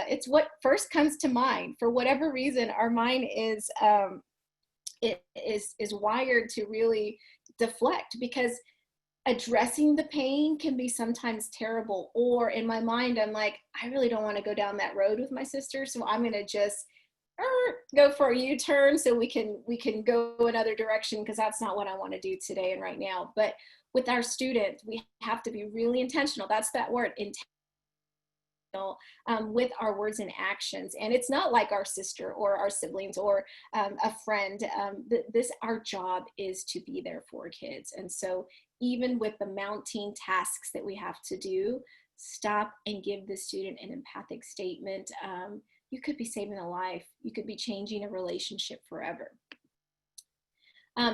it's what first comes to mind. For whatever reason, our mind is wired to really deflect, because addressing the pain can be sometimes terrible. Or in my mind, I'm like, I really don't want to go down that road with my sister, so I'm going to just go for a U-turn so we can go another direction, because that's not what I want to do today and right now. But with our students, we have to be really intentional. That's that word, intentional, with our words and actions. And it's not like our sister or our siblings or a friend. Our job is to be there for kids. And so even with the mounting tasks that we have to do, stop and give the student an empathic statement. You could be saving a life. You could be changing a relationship forever.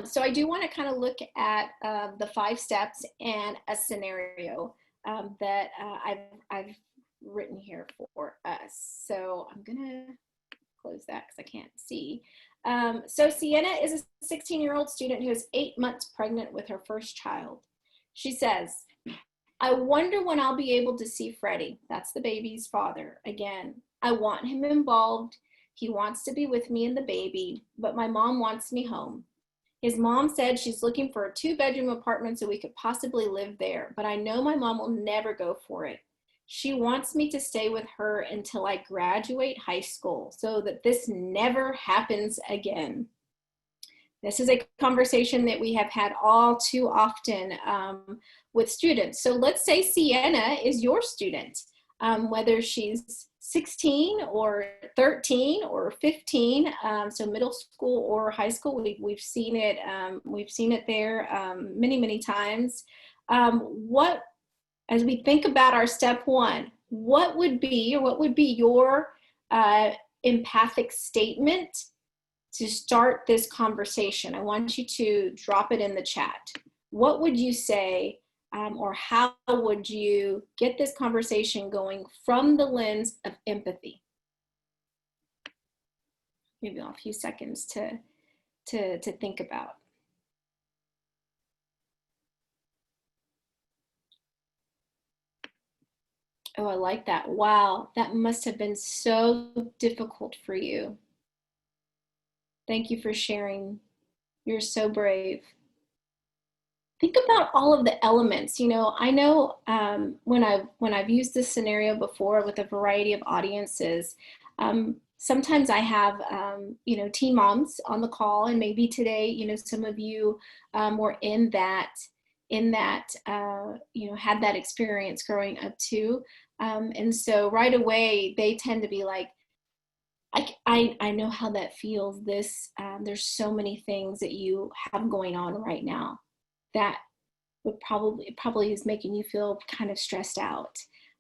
So I do want to kind of look at the 5 steps and a scenario that I've written here for us. So I'm gonna close that because I can't see. So Sienna is a 16-year-old student who is 8 months pregnant with her first child. She says, I wonder when I'll be able to see Freddie. That's the baby's father again. I want him involved. He wants to be with me and the baby, but my mom wants me home. His mom said she's looking for a 2-bedroom apartment so we could possibly live there, but I know my mom will never go for it. She wants me to stay with her until I graduate high school so that this never happens again. This is a conversation that we have had all too often with students. So let's say Sienna is your student, whether she's 16 or 13 or 15, so middle school or high school. We've seen it. We've seen it there many, many times. As we think about our step one, what would be your empathic statement to start this conversation? I want you to drop it in the chat. What would you say, or how would you get this conversation going from the lens of empathy? Maybe a few seconds to think about. Oh, I like that. Wow, that must have been so difficult for you. Thank you for sharing. You're so brave. Think about all of the elements. You know, I know when I've used this scenario before with a variety of audiences, sometimes I have, you know, teen moms on the call, and maybe today, you know, some of you were in that, you know, had that experience growing up too. And so right away, they tend to be like, I know how that feels. There's so many things that you have going on right now that would probably is making you feel kind of stressed out.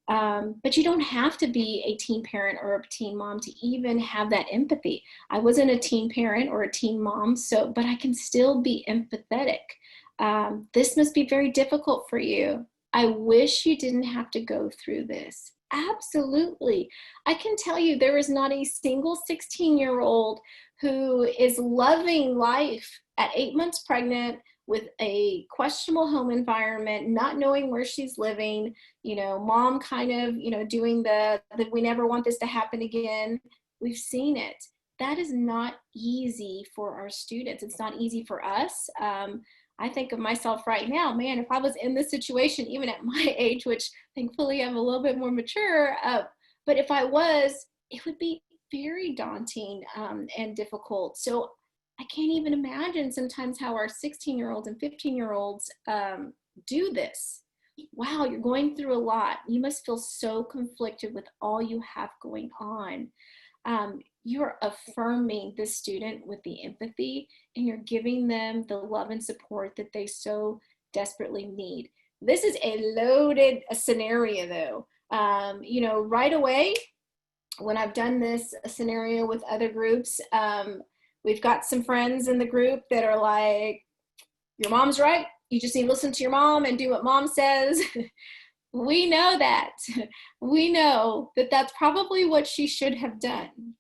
But you don't have to be a teen parent or a teen mom to even have that empathy. I wasn't a teen parent or a teen mom, but I can still be empathetic. This must be very difficult for you. I wish you didn't have to go through this. Absolutely. I can tell you there is not a single 16-year-old who is loving life at 8 months pregnant with a questionable home environment, not knowing where she's living, you know, mom kind of, you know, doing the we never want this to happen again. We've seen it. That is not easy for our students. It's not easy for us. I think of myself right now, man, if I was in this situation, even at my age, which thankfully I'm a little bit more mature, but if I was, it would be very daunting and difficult. So I can't even imagine sometimes how our 16-year-olds and 15-year-olds do this. Wow, you're going through a lot. You must feel so conflicted with all you have going on. You're affirming the student with the empathy, and you're giving them the love and support that they so desperately need. This is a loaded scenario though. You know, right away, when I've done this scenario with other groups, we've got some friends in the group that are like, your mom's right. You just need to listen to your mom and do what mom says. We know that. We know that that's probably what she should have done.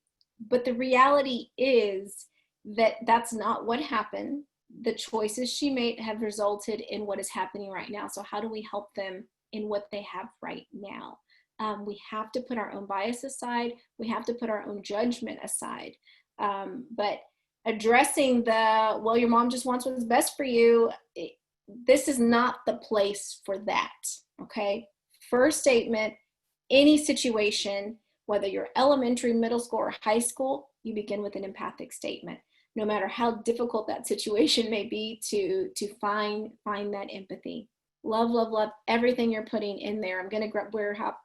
But the reality is that that's not what happened. The choices she made have resulted in what is happening right now. So how do we help them in what they have right now? We have to put our own bias aside. We have to put our own judgment aside. But addressing well, your mom just wants what's best for you, this is not the place for that, okay? First statement, any situation, whether you're elementary, middle school, or high school, you begin with an empathic statement, no matter how difficult that situation may be, to find that empathy. Love, love, love everything you're putting in there. I'm gonna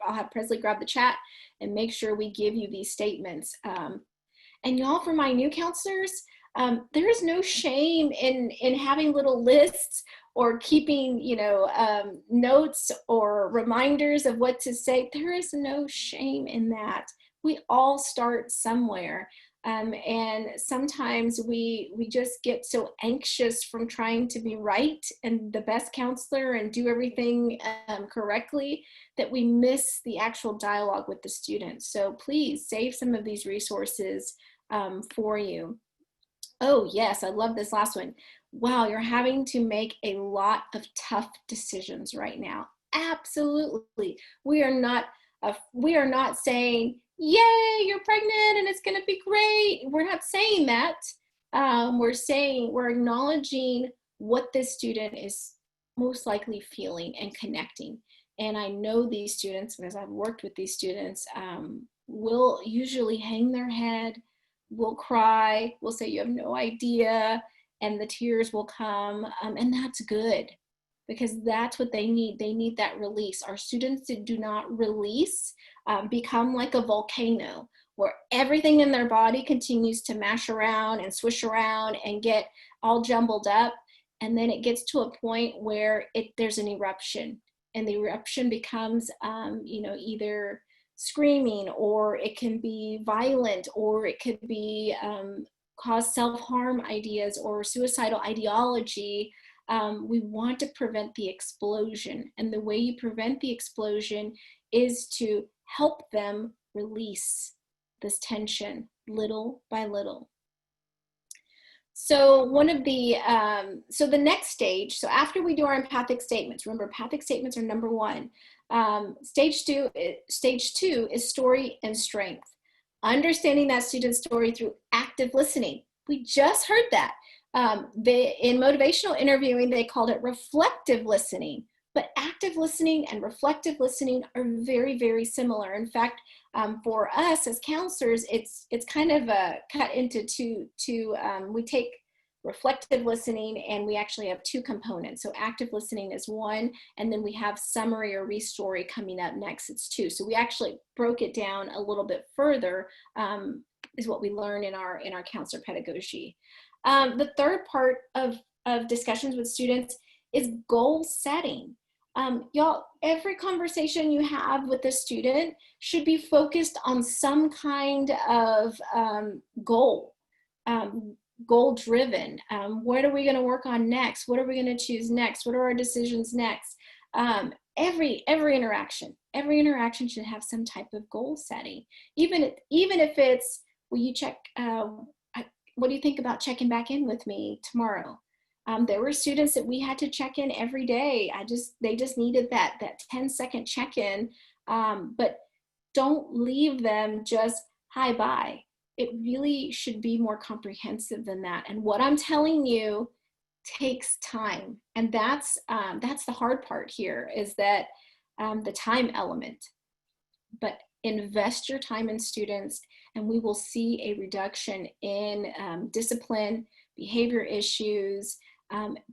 I'll have Presley grab the chat and make sure we give you these statements. And y'all, for my new counselors, there is no shame in having little lists or keeping, you know, notes or reminders of what to say. There is no shame in that. We all start somewhere. And sometimes we just get so anxious from trying to be right and the best counselor and do everything correctly that we miss the actual dialogue with the students. So please save some of these resources for you. Oh yes, I love this last one. Wow, you're having to make a lot of tough decisions right now. Absolutely. We are not saying, yay, you're pregnant and it's going to be great. We're not saying that. We're acknowledging what this student is most likely feeling and connecting. And I know these students, because I've worked with these students, will usually hang their head, will cry, will say, you have no idea, and the tears will come. And that's good, because that's what they need. They need that release. Our students that do not release become like a volcano, where everything in their body continues to mash around and swish around and get all jumbled up. And then it gets to a point where there's an eruption, and the eruption becomes, either screaming, or it can be violent, or it could be cause self-harm ideas or suicidal ideology. We want to prevent the explosion. And the way you prevent the explosion is to help them release this tension little by little. So the next stage, so after we do our empathic statements, remember empathic statements are number one. Stage two is story and strength. Understanding that student's story through active listening. We just heard that. In motivational interviewing, they called it reflective listening, but active listening and reflective listening are very, very similar. In fact, for us as counselors, it's kind of cut into two. We take reflective listening and we actually have two components. So active listening is one, and then we have summary or re-story coming up next. It's two. So we actually broke it down a little bit further, is what we learn in our counselor pedagogy. The third part of discussions with students is goal setting. Y'all, every conversation you have with a student should be focused on some kind of goal, goal-driven. What are we going to work on next? What are we going to choose next? What are our decisions next? Every interaction should have some type of goal setting. Even if it's, will you check? What do you think about checking back in with me tomorrow? There were students that we had to check in every day. They just needed that 10-second check-in, but don't leave them just hi, bye. It really should be more comprehensive than that. And what I'm telling you takes time. And that's the hard part here, is that the time element. But invest your time in students, and we will see a reduction in discipline, behavior issues,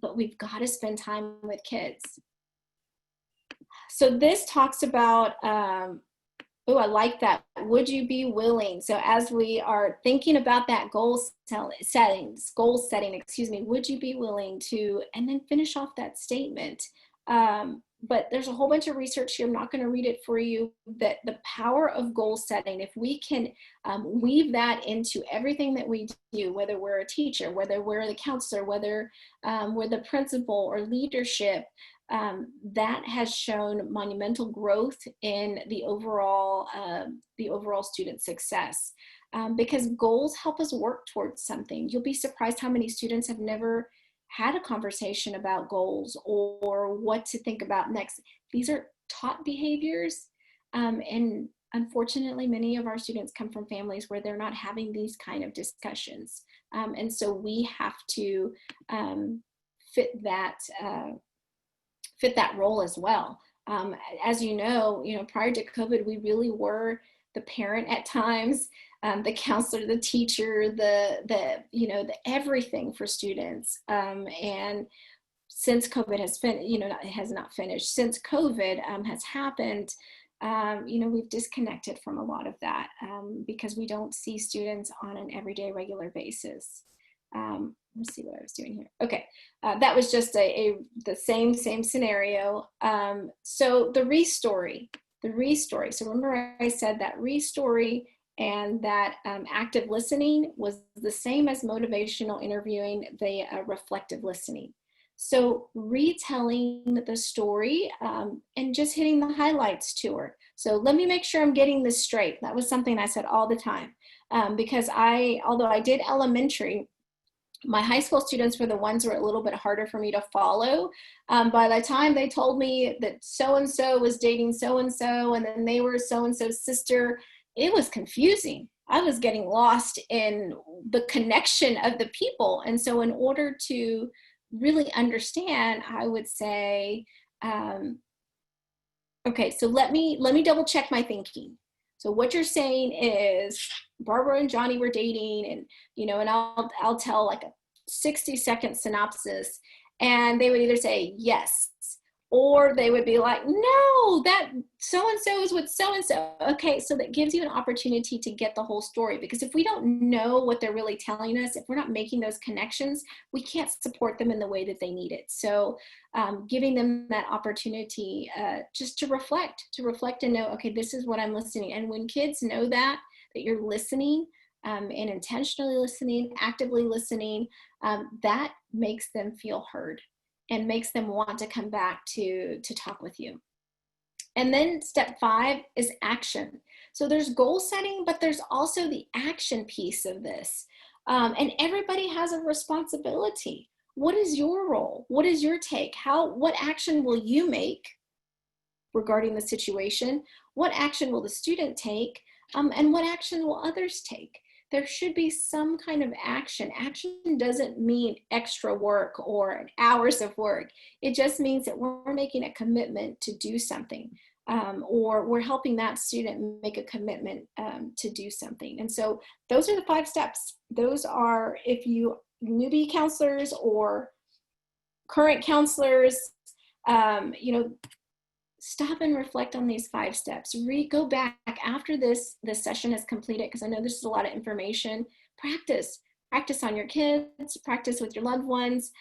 but we've got to spend time with kids. So this talks about, oh, I like that. Would you be willing? So as we are thinking about that goal setting, would you be willing to, and then finish off that statement. But there's a whole bunch of research here. I'm not going to read it for you, that the power of goal setting, if we can weave that into everything that we do, whether we're a teacher, whether we're the counselor, whether we're the principal or leadership, that has shown monumental growth in the overall student success. Because goals help us work towards something. You'll be surprised how many students have never had a conversation about goals or what to think about next. These are taught behaviors, and unfortunately many of our students come from families where they're not having these kind of discussions, and so we have to fit that role as well. As you know, prior to COVID, we really were the parent at times, the counselor, the teacher, the everything for students. And since COVID has finished, since COVID has happened, we've disconnected from a lot of that, because we don't see students on an everyday regular basis. Let's see what I was doing here. Okay, that was just the same scenario. So the re-story. So remember I said that re-story and that active listening was the same as motivational interviewing, the reflective listening. So retelling the story and just hitting the highlights to her. So let me make sure I'm getting this straight. That was something I said all the time, because although I did elementary, My high school students were the ones who were a little bit harder for me to follow. By the time they told me that so-and-so was dating so-and-so, and then they were so-and-so's sister, it was confusing. I was getting lost in the connection of the people. And so in order to really understand, I would say, okay, so let me double check my thinking. So what you're saying is Barbara and Johnny were dating, and and I'll tell like a 60-second synopsis, and they would either say yes, or they would be like, no, that so-and-so is with so-and-so. Okay, so that gives you an opportunity to get the whole story, because if we don't know what they're really telling us, if we're not making those connections, we can't support them in the way that they need it. So giving them that opportunity just to reflect and know, okay, this is what I'm listening. And when kids know that you're listening and intentionally listening, actively listening, that makes them feel heard and makes them want to come back to talk with you. And then step 5 is action. So there's goal setting, but there's also the action piece of this. And everybody has a responsibility. What is your role? What is your take? What action will you make regarding the situation? What action will the student take? And what action will others take? There should be some kind of action. Action doesn't mean extra work or hours of work. It just means that we're making a commitment to do something, or we're helping that student make a commitment to do something. And so those are the 5 steps. Those are, if you newbie counselors or current counselors, stop and reflect on these 5 steps. Go back after this session is completed, because I know this is a lot of information. Practice on your kids, practice with your loved ones.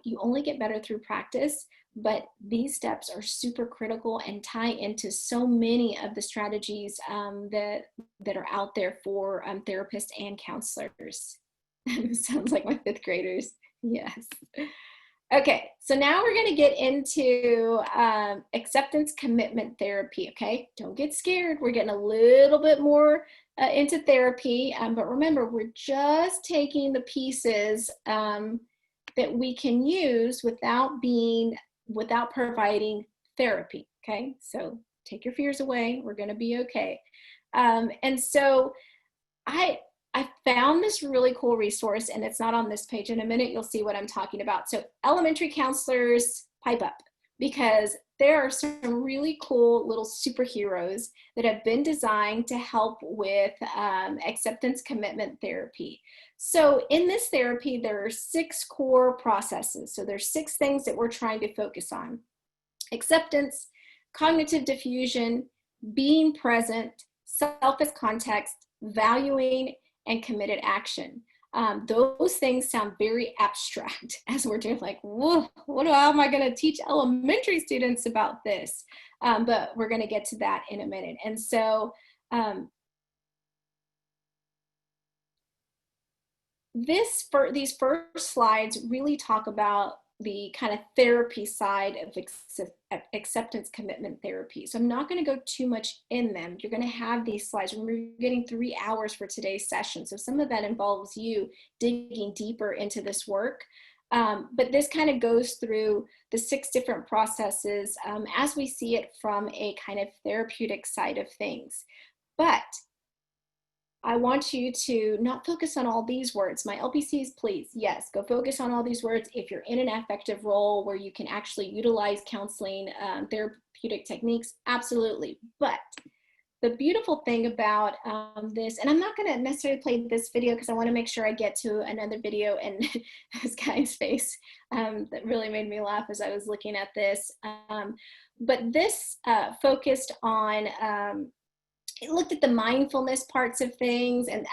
You only get better through practice, but these steps are super critical and tie into so many of the strategies that are out there for therapists and counselors. Sounds like my 5th graders. Yes. Okay, so now we're going to get into acceptance commitment therapy, okay? Don't get scared. We're getting a little bit more into therapy, but remember, we're just taking the pieces that we can use without providing therapy, okay? So take your fears away. We're going to be okay. And so I found this really cool resource, and it's not on this page. In a minute, you'll see what I'm talking about. So elementary counselors, pipe up, because there are some really cool little superheroes that have been designed to help with acceptance commitment therapy. So in this therapy, there are 6 core processes. So there's 6 things that we're trying to focus on: acceptance, cognitive diffusion, being present, self as context, valuing, and committed action. Those things sound very abstract as we're doing, like, whoa, how am I going to teach elementary students about this? But we're going to get to that in a minute. And so these first slides really talk about the kind of therapy side of acceptance commitment therapy. So I'm not going to go too much in them. You're going to have these slides. We're getting 3 hours for today's session. So some of that involves you digging deeper into this work. But this kind of goes through the 6 different processes as we see it from a kind of therapeutic side of things. But I want you to not focus on all these words. My LPCs, please, yes, go focus on all these words. If you're in an affective role where you can actually utilize counseling, therapeutic techniques, absolutely. But the beautiful thing about this, and I'm not going to necessarily play this video because I want to make sure I get to another video, and this guy's face that really made me laugh as I was looking at this. But this focused on it looked at the mindfulness parts of things, and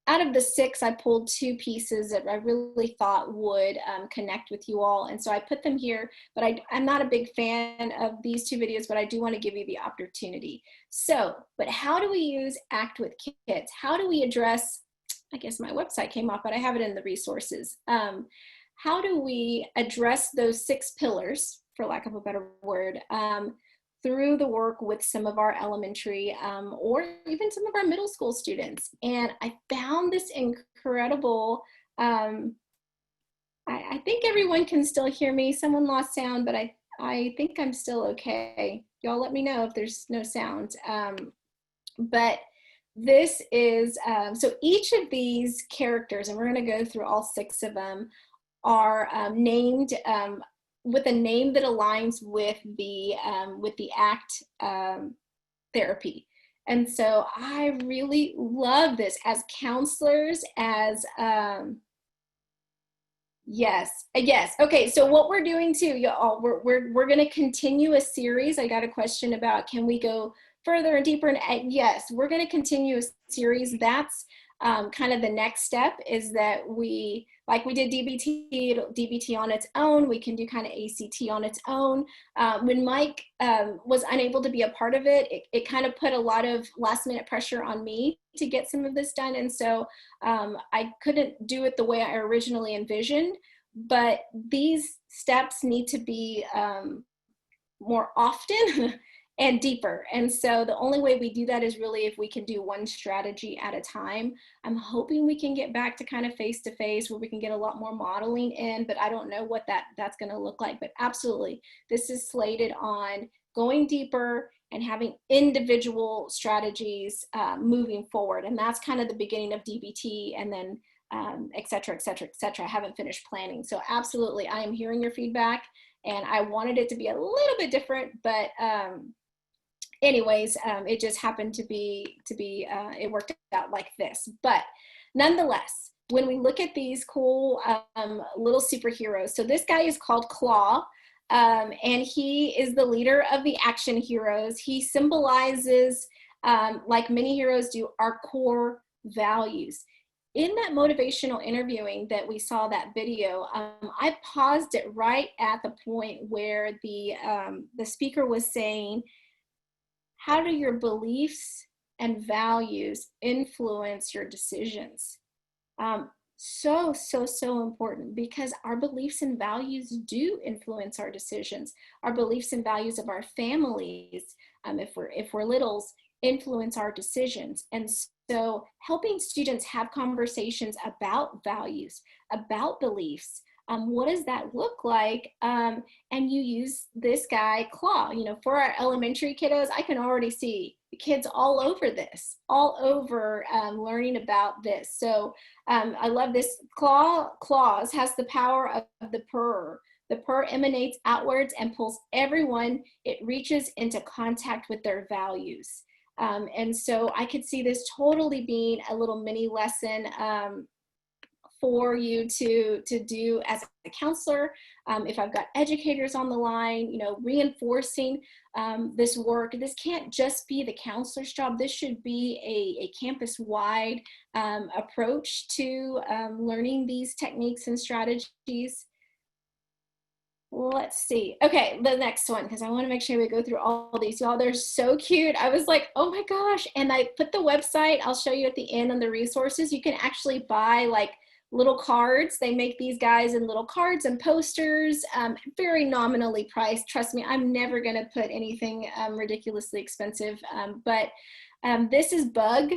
out of the 6, I pulled 2 pieces that I really thought would connect with you all, and so I put them here. But I'm not a big fan of these 2 videos, but I do want to give you the opportunity. So, but how do we use ACT with Kids? How do we address, I guess my website came off, but I have it in the resources. How do we address those 6 pillars, for lack of a better word, through the work with some of our elementary or even some of our middle school students? And I found this incredible I think everyone can still hear me. Someone lost sound, but I think I'm still okay. Y'all let me know if there's no sound. But this is, so each of these characters, and we're going to go through all 6 of them, are named with a name that aligns with the ACT therapy. And so I really love this as counselors, as yes. Okay. So what we're doing too, y'all, we're going to continue a series. I got a question about, can we go further and deeper? And yes, we're going to continue a series. That's kind of the next step, is that we, like we did DBT on its own, we can do kind of ACT on its own. When Mike was unable to be a part of it, it kind of put a lot of last minute pressure on me to get some of this done. And so I couldn't do it the way I originally envisioned, but these steps need to be more often and deeper. And so the only way we do that is really if we can do one strategy at a time. I'm hoping we can get back to kind of face-to-face where we can get a lot more modeling in, but I don't know what that's going to look like. But absolutely, this is slated on going deeper and having individual strategies moving forward. And that's kind of the beginning of DBT, and then et cetera, et cetera, et cetera. I haven't finished planning. So absolutely, I am hearing your feedback, and I wanted it to be a little bit different, but anyways, it just happened to be it worked out like this. But nonetheless, when we look at these cool little superheroes, so this guy is called Claw, and he is the leader of the action heroes. He symbolizes, like many heroes do, our core values. In that motivational interviewing that we saw, that video, I paused it right at the point where the speaker was saying, how do your beliefs and values influence your decisions? So important, because our beliefs and values do influence our decisions. Our beliefs and values of our families, if we're littles, influence our decisions. And so helping students have conversations about values, about beliefs, what does that look like? And you use this guy, Claw. You know, for our elementary kiddos, I can already see the kids all over this, all over learning about this. So I love this. Claws has the power of the purr. The purr emanates outwards and pulls everyone it reaches into contact with their values. And so I could see this totally being a little mini lesson for you to do as a counselor. If I've got educators on the line, you know, reinforcing this work. This can't just be the counselor's job. This should be a campus-wide approach to learning these techniques and strategies. Let's see. Okay, the next one, because I want to make sure we go through all these. Y'all, they're so cute. I was like, oh my gosh. And I put the website, I'll show you at the end on the resources. You can actually buy like little cards. They make these guys in little cards and posters, very nominally priced. Trust me, I'm never going to put anything ridiculously expensive. But this is Bug.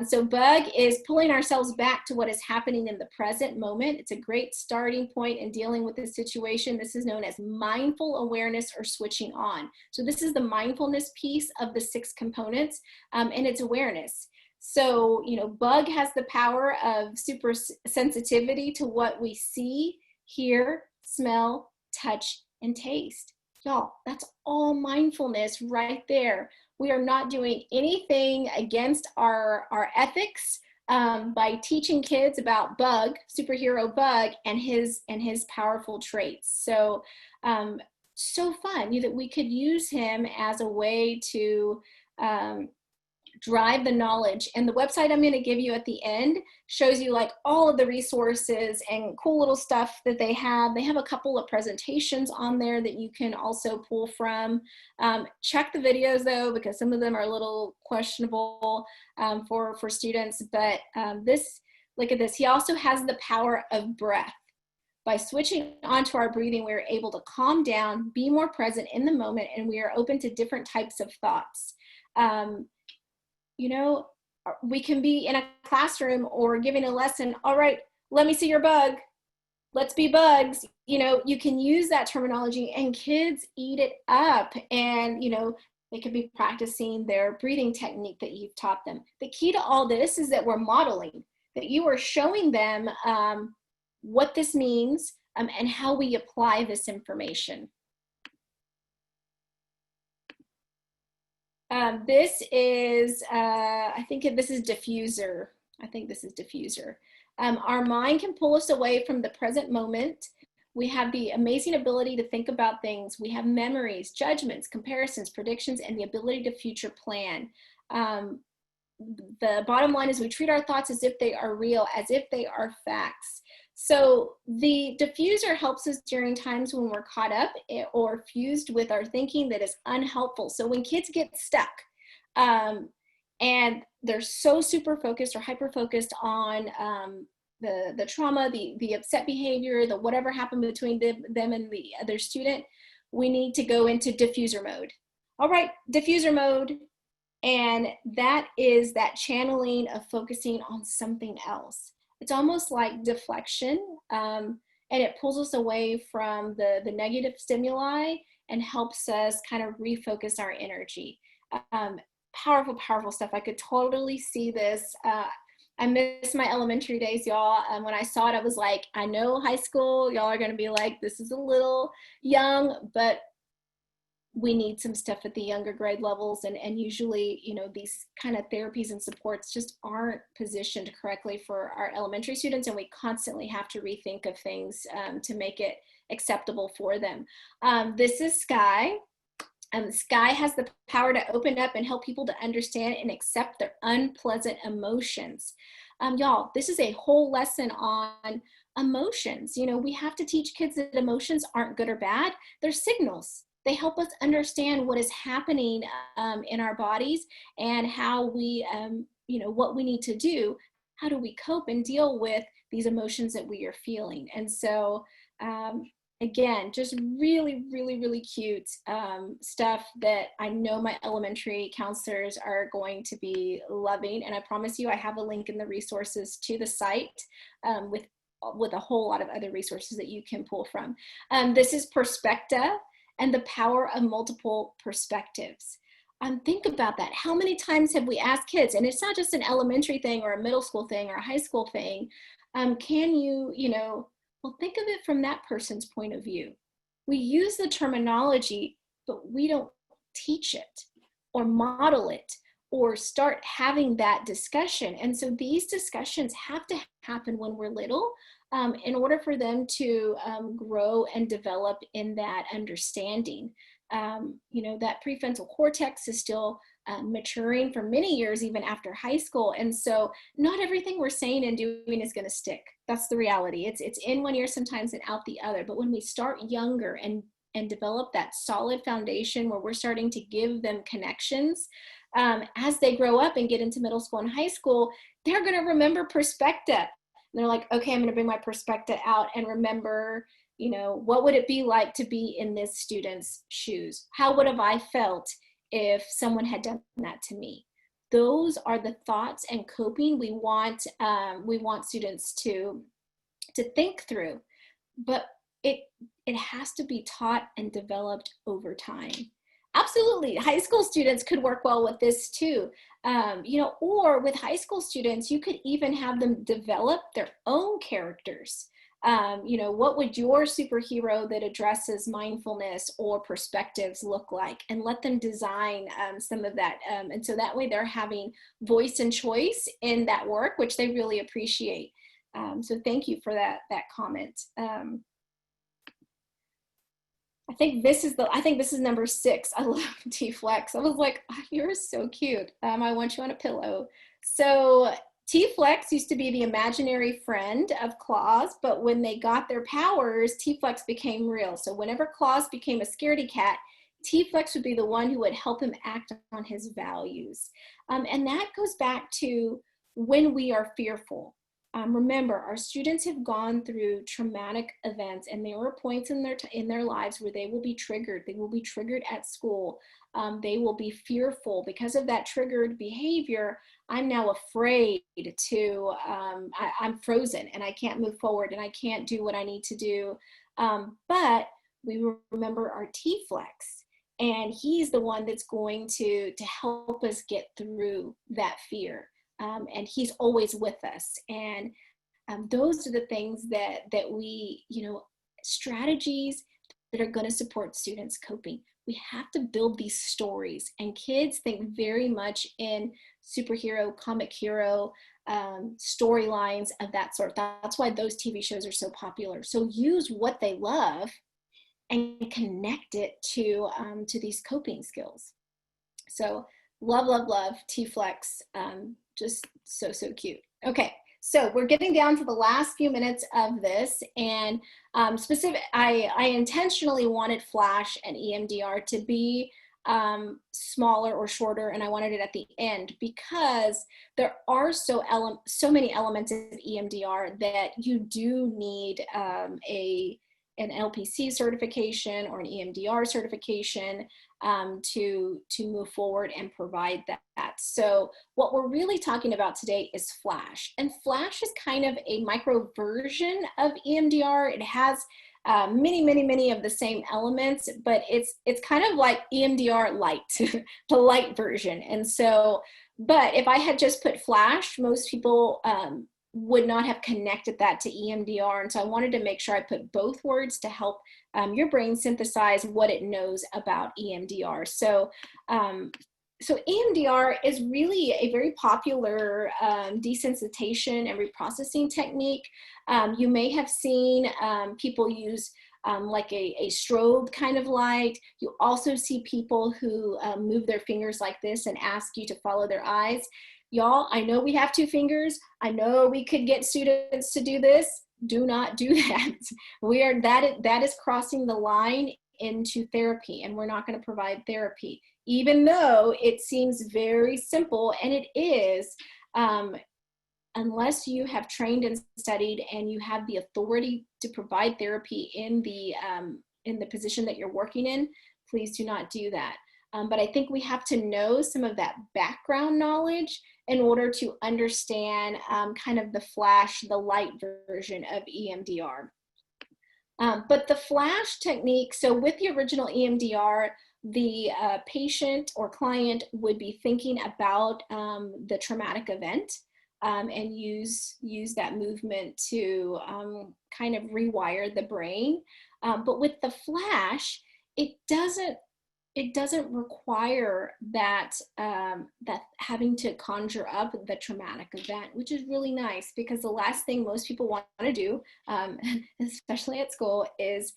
So Bug is pulling ourselves back to what is happening in the present moment. It's a great starting point in dealing with this situation. This is known as mindful awareness or switching on. So this is the mindfulness piece of the 6 components, and it's awareness. So, you know, Bug has the power of super sensitivity to what we see, hear, smell, touch, and taste. Y'all, that's all mindfulness right there. We are not doing anything against our ethics by teaching kids about Bug, superhero Bug, and his powerful traits. So, so fun that we could use him as a way to drive the knowledge. And the website I'm going to give you at the end shows you like all of the resources and cool little stuff that they have. They have a couple of presentations on there that you can also pull from. Check the videos though, because some of them are a little questionable for students. But look at this. He also has the power of breath. By switching onto our breathing, we're able to calm down, be more present in the moment, and we are open to different types of thoughts. You know, we can be in a classroom or giving a lesson. All right, let me see your Bug. let's be bugs. You can use that terminology and kids eat it up. And, they could be practicing their breathing technique that you've taught them. The key to all this is that we're modeling, that you are showing them what this means and how we apply this information. This is, I think this is diffuser. Our mind can pull us away from the present moment. We have the amazing ability to think about things. We have memories, judgments, comparisons, predictions, and the ability to future plan. The bottom line is we treat our thoughts as if they are real, as if they are facts. So the diffuser helps us during times when we're caught up or fused with our thinking that is unhelpful. So when kids get stuck and they're so super focused or hyper focused on the trauma, the upset behavior, the whatever happened between them and the other student, we need to go into diffuser mode. All right, diffuser mode. And that is that channeling of focusing on something else. It's almost like deflection, and it pulls us away from the negative stimuli and helps us kind of refocus our energy. Powerful, powerful stuff. I could totally see this. I miss my elementary days, y'all. When I saw it, I was like, I know high school, y'all are gonna be like, this is a little young, but we need some stuff at the younger grade levels, and usually, these kind of therapies and supports just aren't positioned correctly for our elementary students, and we constantly have to rethink of things to make it acceptable for them. This is Sky. Sky has the power to open up and help people to understand and accept their unpleasant emotions. Y'all, this is a whole lesson on emotions. We have to teach kids that emotions aren't good or bad. They're signals. They help us understand what is happening in our bodies and how we, what we need to do. How do we cope and deal with these emotions that we are feeling? And so, again, just really, really, really cute stuff that I know my elementary counselors are going to be loving. And I promise you, I have a link in the resources to the site with a whole lot of other resources that you can pull from. This is Perspecta and the power of multiple perspectives. Think about that. How many times have we asked kids, and it's not just an elementary thing or a middle school thing or a high school thing, can you, well, think of it from that person's point of view. We use the terminology, but we don't teach it or model it or start having that discussion. And so these discussions have to happen when we're little in order for them to grow and develop in that understanding. That prefrontal cortex is still maturing for many years, even after high school. And so not everything we're saying and doing is going to stick. That's the reality. It's in one ear sometimes and out the other. But when we start younger and develop that solid foundation where we're starting to give them connections, as they grow up and get into middle school and high school, they're going to remember Perspecta. And they're like, okay, I'm going to bring my Perspecta out and remember, what would it be like to be in this student's shoes? How would have I felt if someone had done that to me? Those are the thoughts and coping we want students to think through, but it has to be taught and developed over time. Absolutely, high school students could work well with this too. Or with high school students, you could even have them develop their own characters. What would your superhero that addresses mindfulness or perspectives look like? And let them design some of that. And so that way they're having voice and choice in that work, which they really appreciate. So thank you for that comment. I think this is number 6. I love T-Flex. I was like, oh, you're so cute. I want you on a pillow. So T-Flex used to be the imaginary friend of Claus, but when they got their powers, T-Flex became real. So whenever Claus became a scaredy cat, T-Flex would be the one who would help him act on his values. And that goes back to when we are fearful. Remember, our students have gone through traumatic events, and there are points in their lives where they will be triggered. They will be triggered at school. They will be fearful because of that triggered behavior. I'm now afraid to, I'm frozen and I can't move forward and I can't do what I need to do. But we remember our T-Flex, and he's the one that's going to help us get through that fear. And he's always with us. And those are the things that we, strategies that are going to support students coping. We have to build these stories, and kids think very much in superhero, comic hero storylines of that sort. That's why those TV shows are so popular. So use what they love and connect it to these coping skills. So love T-Flex, just so cute. Okay, so we're getting down to the last few minutes of this, and I intentionally wanted Flash and EMDR to be smaller or shorter, and I wanted it at the end because there are so many elements of EMDR that you do need an LPC certification or an EMDR certification to move forward and provide that. So what we're really talking about today is Flash. And Flash is kind of a micro version of EMDR. It has many of the same elements, but it's kind of like EMDR light, the light version. And so, but if I had just put Flash, most people would not have connected that to EMDR. And so I wanted to make sure I put both words to help your brain synthesize what it knows about EMDR. So, so EMDR is really a very popular desensitization and reprocessing technique. You may have seen people use like a strobe kind of light. You also see people who move their fingers like this and ask you to follow their eyes. Y'all, I know we have 2 fingers. I know we could get students to do this. Do not do that. That is crossing the line into therapy, and we're not going to provide therapy, even though it seems very simple, and it is, unless you have trained and studied and you have the authority to provide therapy in the position that you're working in. Please do not do that. But I think we have to know some of that background knowledge in order to understand kind of the Flash, the light version of EMDR. But the Flash technique, so with the original EMDR, the patient or client would be thinking about the traumatic event and use that movement to kind of rewire the brain. But with the Flash, it doesn't require that that having to conjure up the traumatic event, which is really nice, because the last thing most people want to do, especially at school, is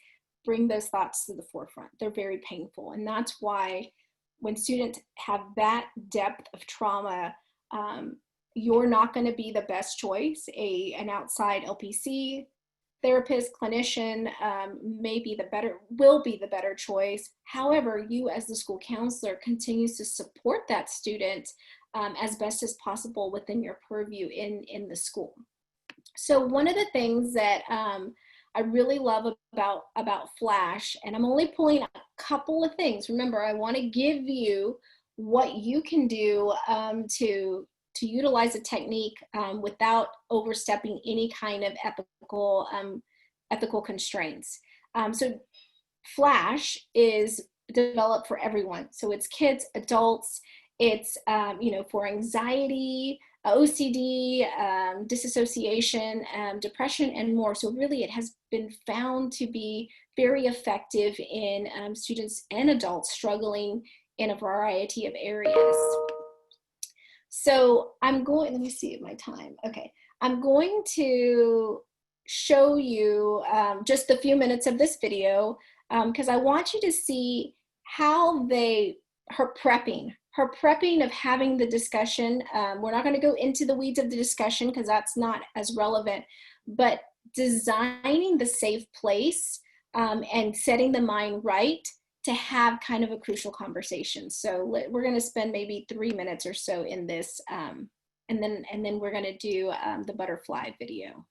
bring those thoughts to the forefront. They're very painful, and that's why when students have that depth of trauma, you're not going to be the best choice. An outside LPC therapist, clinician will be the better choice. However, you as the school counselor continues to support that student as best as possible within your purview in the school. So one of the things that I really love about Flash, and I'm only pulling a couple of things. Remember, I want to give you what you can do to utilize a technique without overstepping any kind of ethical constraints. So Flash is developed for everyone. So it's kids, adults, it's for anxiety, OCD, disassociation, depression, and more. So really it has been found to be very effective in students and adults struggling in a variety of areas. So let me see my time. Okay, I'm going to show you just a few minutes of this video because I want you to see how her prepping of having the discussion. We're not going to go into the weeds of the discussion because that's not as relevant, but designing the safe place and setting the mind right to have kind of a crucial conversation. So we're going to spend maybe 3 minutes or so in this And then we're gonna do the butterfly video.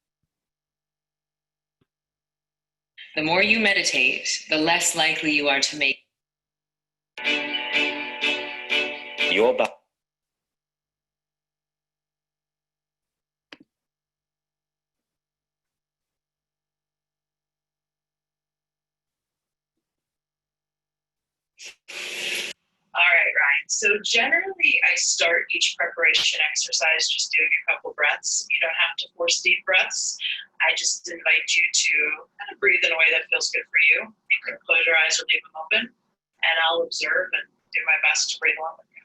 The more you meditate, the less likely you are to make Your body. All right, Ryan. So generally I start each preparation exercise just doing a couple breaths. You don't have to force deep breaths. I just invite you to kind of breathe in a way that feels good for you. You can close your eyes or leave them open, and I'll observe and do my best to breathe along with you.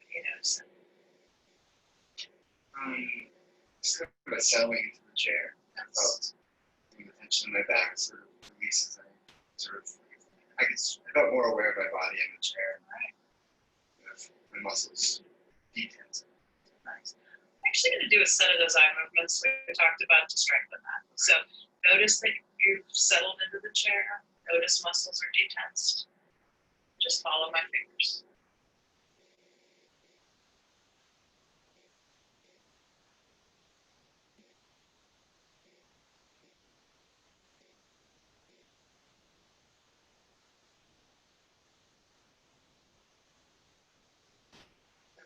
You know, so Sort of settling into the chair. I felt the tension in my back sort of release as I felt more aware of my body in the chair. My muscles detense. nice. I'm actually going to do a set of those eye movements we talked about to strengthen that. So notice that you've settled into the chair. Notice muscles are detensed. Just follow my fingers.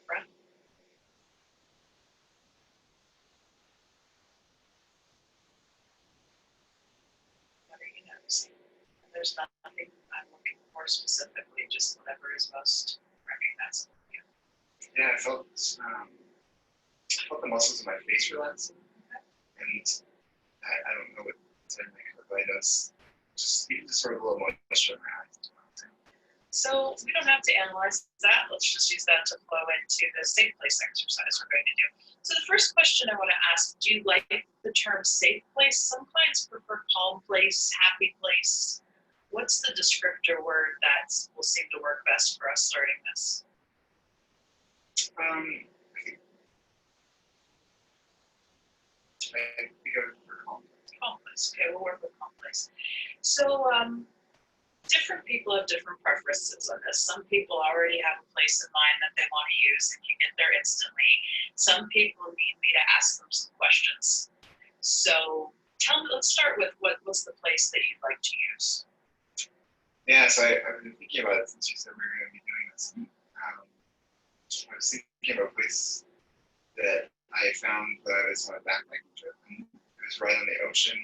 Breath. What are you noticing? There's nothing I'm looking for specifically, just whatever is most recognizable. Yeah, I felt the muscles in my face relaxing, and I don't know what exactly, but I noticed even just sort of a little moisture in my eyes. So we don't have to analyze that. Let's just use that to flow into the safe place exercise we're going to do. So the first question I want to ask, do you like the term safe place? Some clients prefer calm place, happy place. What's the descriptor word that will seem to work best for us starting this? I think I would prefer calm. Calm place. Okay, we'll work with calm place. So different people have different preferences on this. Some people already have a place in mind that they want to use and can get there instantly. Some people need me to ask them some questions. So let's start with what's the place that you'd like to use? Yeah, so I've been thinking about it since you said we were going to be doing this. I was thinking about a place that I found that I was on a backpacking trip, and it was right on the ocean.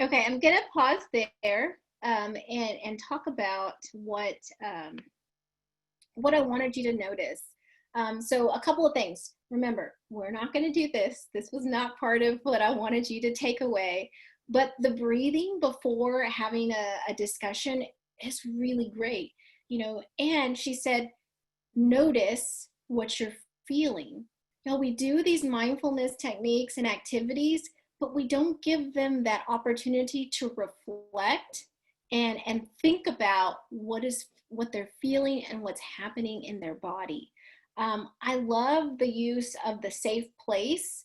Okay, I'm gonna pause there and talk about what I wanted you to notice. So a couple of things. Remember, we're not gonna do this. This was not part of what I wanted you to take away, but the breathing before having a discussion is really great, you know, and she said, notice what you're feeling. You know, we do these mindfulness techniques and activities, but we don't give them that opportunity to reflect and think about what they're feeling and what's happening in their body. I love the use of the safe place.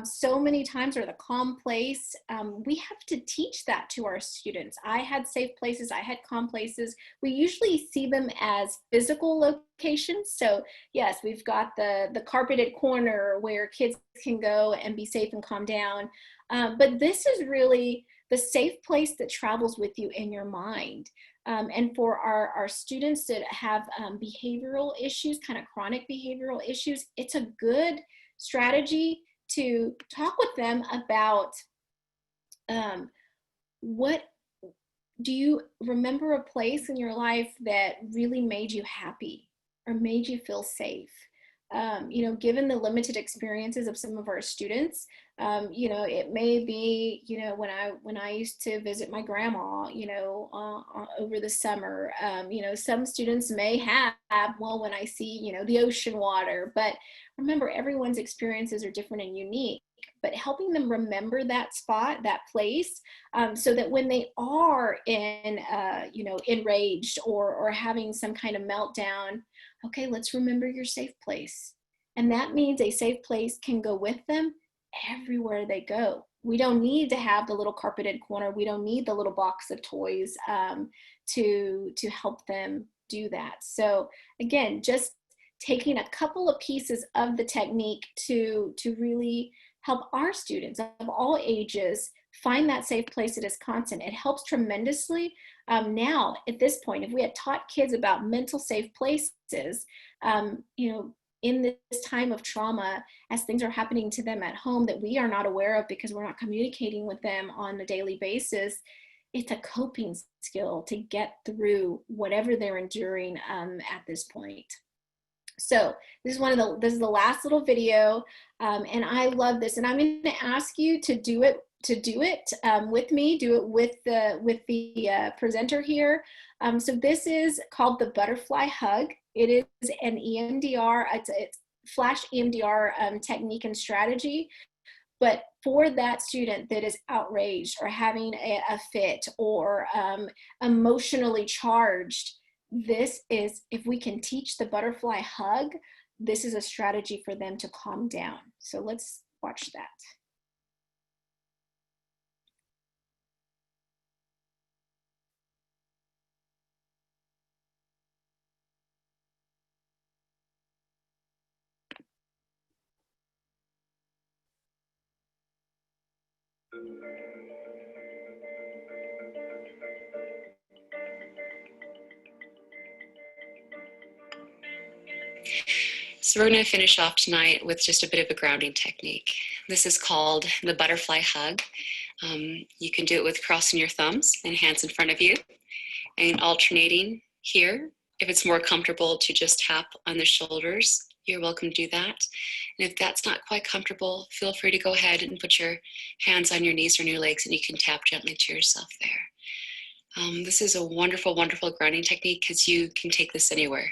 So many times, or the calm place, we have to teach that to our students. I had safe places, I had calm places. We usually see them as physical locations. So yes, we've got the carpeted corner where kids can go and be safe and calm down. But this is really the safe place that travels with you in your mind. And for our students that have behavioral issues, kind of chronic behavioral issues, it's a good strategy to talk with them about what do you remember a place in your life that really made you happy or made you feel safe? You know, given the limited experiences of some of our students, You know, it may be, you know, when I used to visit my grandma, you know, over the summer, you know, some students may have, well, when I see, you know, the ocean water, but remember, everyone's experiences are different and unique. But helping them remember that spot, that place, so that when they are in, you know, enraged or having some kind of meltdown, okay, let's remember your safe place. And that means a safe place can go with them everywhere they go. We don't need to have the little carpeted corner. We don't need the little box of toys to help them do that. So again, just taking a couple of pieces of the technique to really help our students of all ages find that safe place at Wisconsin. It helps tremendously. Now, at this point, if we had taught kids about mental safe places, you know, in this time of trauma, as things are happening to them at home that we are not aware of because we're not communicating with them on a daily basis, it's a coping skill to get through whatever they're enduring at this point. So this is the last little video, and I love this, and I'm going to ask you to do it with me, do it with the presenter here. So this is called the butterfly hug. It is an EMDR, it's flash EMDR technique and strategy. But for that student that is outraged or having a fit or emotionally charged, this is, if we can teach the butterfly hug, this is a strategy for them to calm down. So let's watch that. So we're going to finish off tonight with just a bit of a grounding technique. This is called the butterfly hug. You can do it with crossing your thumbs and hands in front of you and alternating here. If it's more comfortable to just tap on the shoulders, you're welcome to do that. And if that's not quite comfortable, feel free to go ahead and put your hands on your knees or your legs and you can tap gently to yourself there. This is a wonderful, wonderful grounding technique because you can take this anywhere.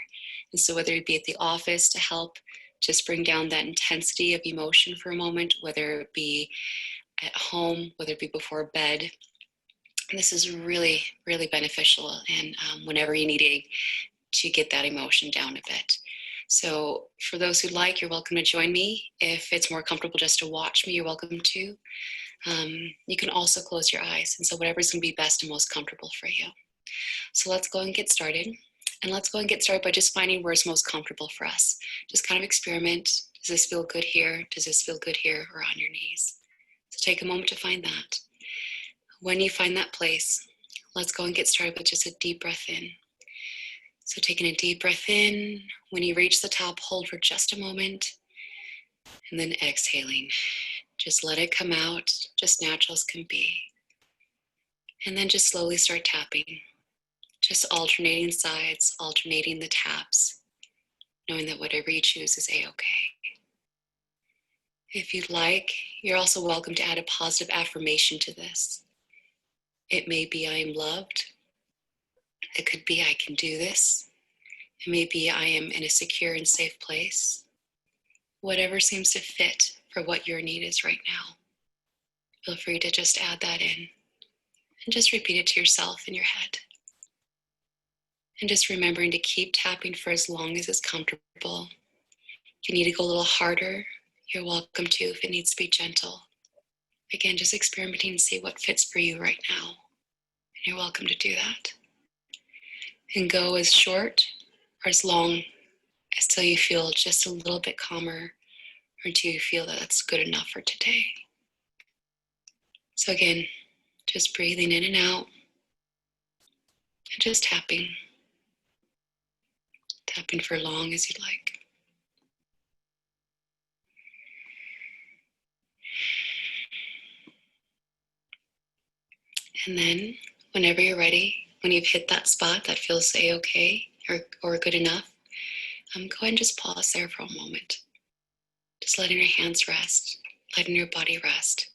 And so whether it be at the office to help just bring down that intensity of emotion for a moment, whether it be at home, whether it be before bed, this is really, really beneficial. And whenever you're needing to get that emotion down a bit. So for those who like, you're welcome to join me. If it's more comfortable just to watch me, you're welcome to. You can also close your eyes. And so whatever's going to be best and most comfortable for you. So let's go and get started. And let's go and get started by just finding where's most comfortable for us. Just kind of experiment. Does this feel good here? Does this feel good here or on your knees? So take a moment to find that. When you find that place, let's go and get started with just a deep breath in. So taking a deep breath in. When you reach the top, hold for just a moment. And then exhaling. Just let it come out, just natural as can be. And then just slowly start tapping. Just alternating sides, alternating the taps, knowing that whatever you choose is a-okay. If you'd like, you're also welcome to add a positive affirmation to this. It may be I am loved. It could be I can do this. It may be I am in a secure and safe place. Whatever seems to fit for what your need is right now. Feel free to just add that in and just repeat it to yourself in your head. And just remembering to keep tapping for as long as it's comfortable. If you need to go a little harder, you're welcome to if it needs to be gentle. Again, just experimenting and see what fits for you right now. And you're welcome to do that. And go as short or as long as till you feel just a little bit calmer or until you feel that that's good enough for today. So again, just breathing in and out and just tapping. Tapping for as long as you'd like. And then whenever you're ready, when you've hit that spot that feels a-okay or good enough, go ahead and just pause there for a moment. Just letting your hands rest, letting your body rest.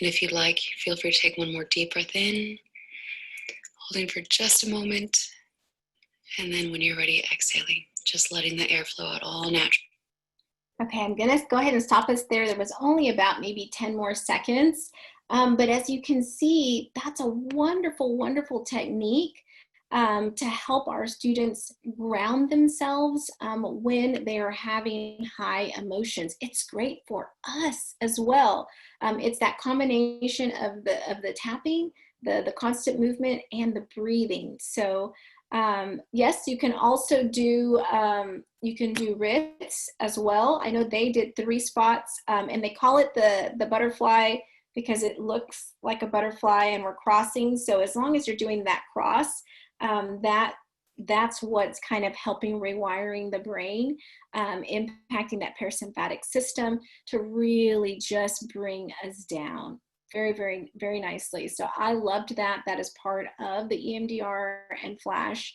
And if you'd like, feel free to take one more deep breath in, holding for just a moment, and then when you're ready, exhaling, just letting the air flow out all naturally. Okay, I'm gonna go ahead and stop us there. There was only about maybe 10 more seconds. But as you can see, that's a wonderful, wonderful technique to help our students ground themselves when they are having high emotions. It's great for us as well. It's that combination of the tapping, the constant movement, and the breathing. So yes, you can also do wrists as well. I know they did 3 spots, and they call it the butterfly because it looks like a butterfly and we're crossing. So as long as you're doing that cross, that's what's kind of helping rewiring the brain, impacting that parasympathetic system to really just bring us down very, very, very nicely. So I loved that. That is part of the EMDR and Flash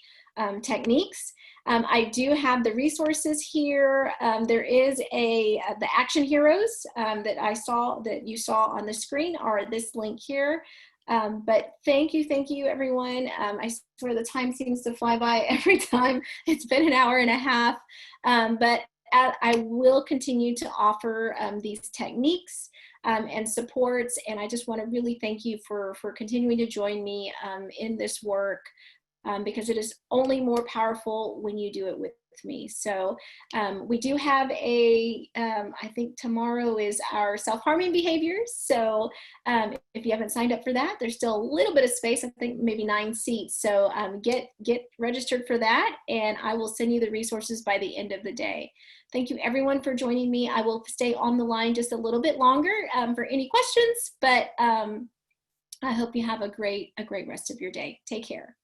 techniques. I do have the resources here. There is the action heroes that you saw on the screen are this link here. But thank you everyone. I swear the time seems to fly by every time. It's been an hour and a half, but I will continue to offer these techniques and supports, and I just want to really thank you for continuing to join me in this work, because it is only more powerful when you do it with me. So we do have I think tomorrow is our self-harming behaviors. So if you haven't signed up for that, there's still a little bit of space, I think maybe 9 seats. So get registered for that, and I will send you the resources by the end of the day. Thank you everyone for joining me. I will stay on the line just a little bit longer for any questions, but I hope you have a great rest of your day. Take care.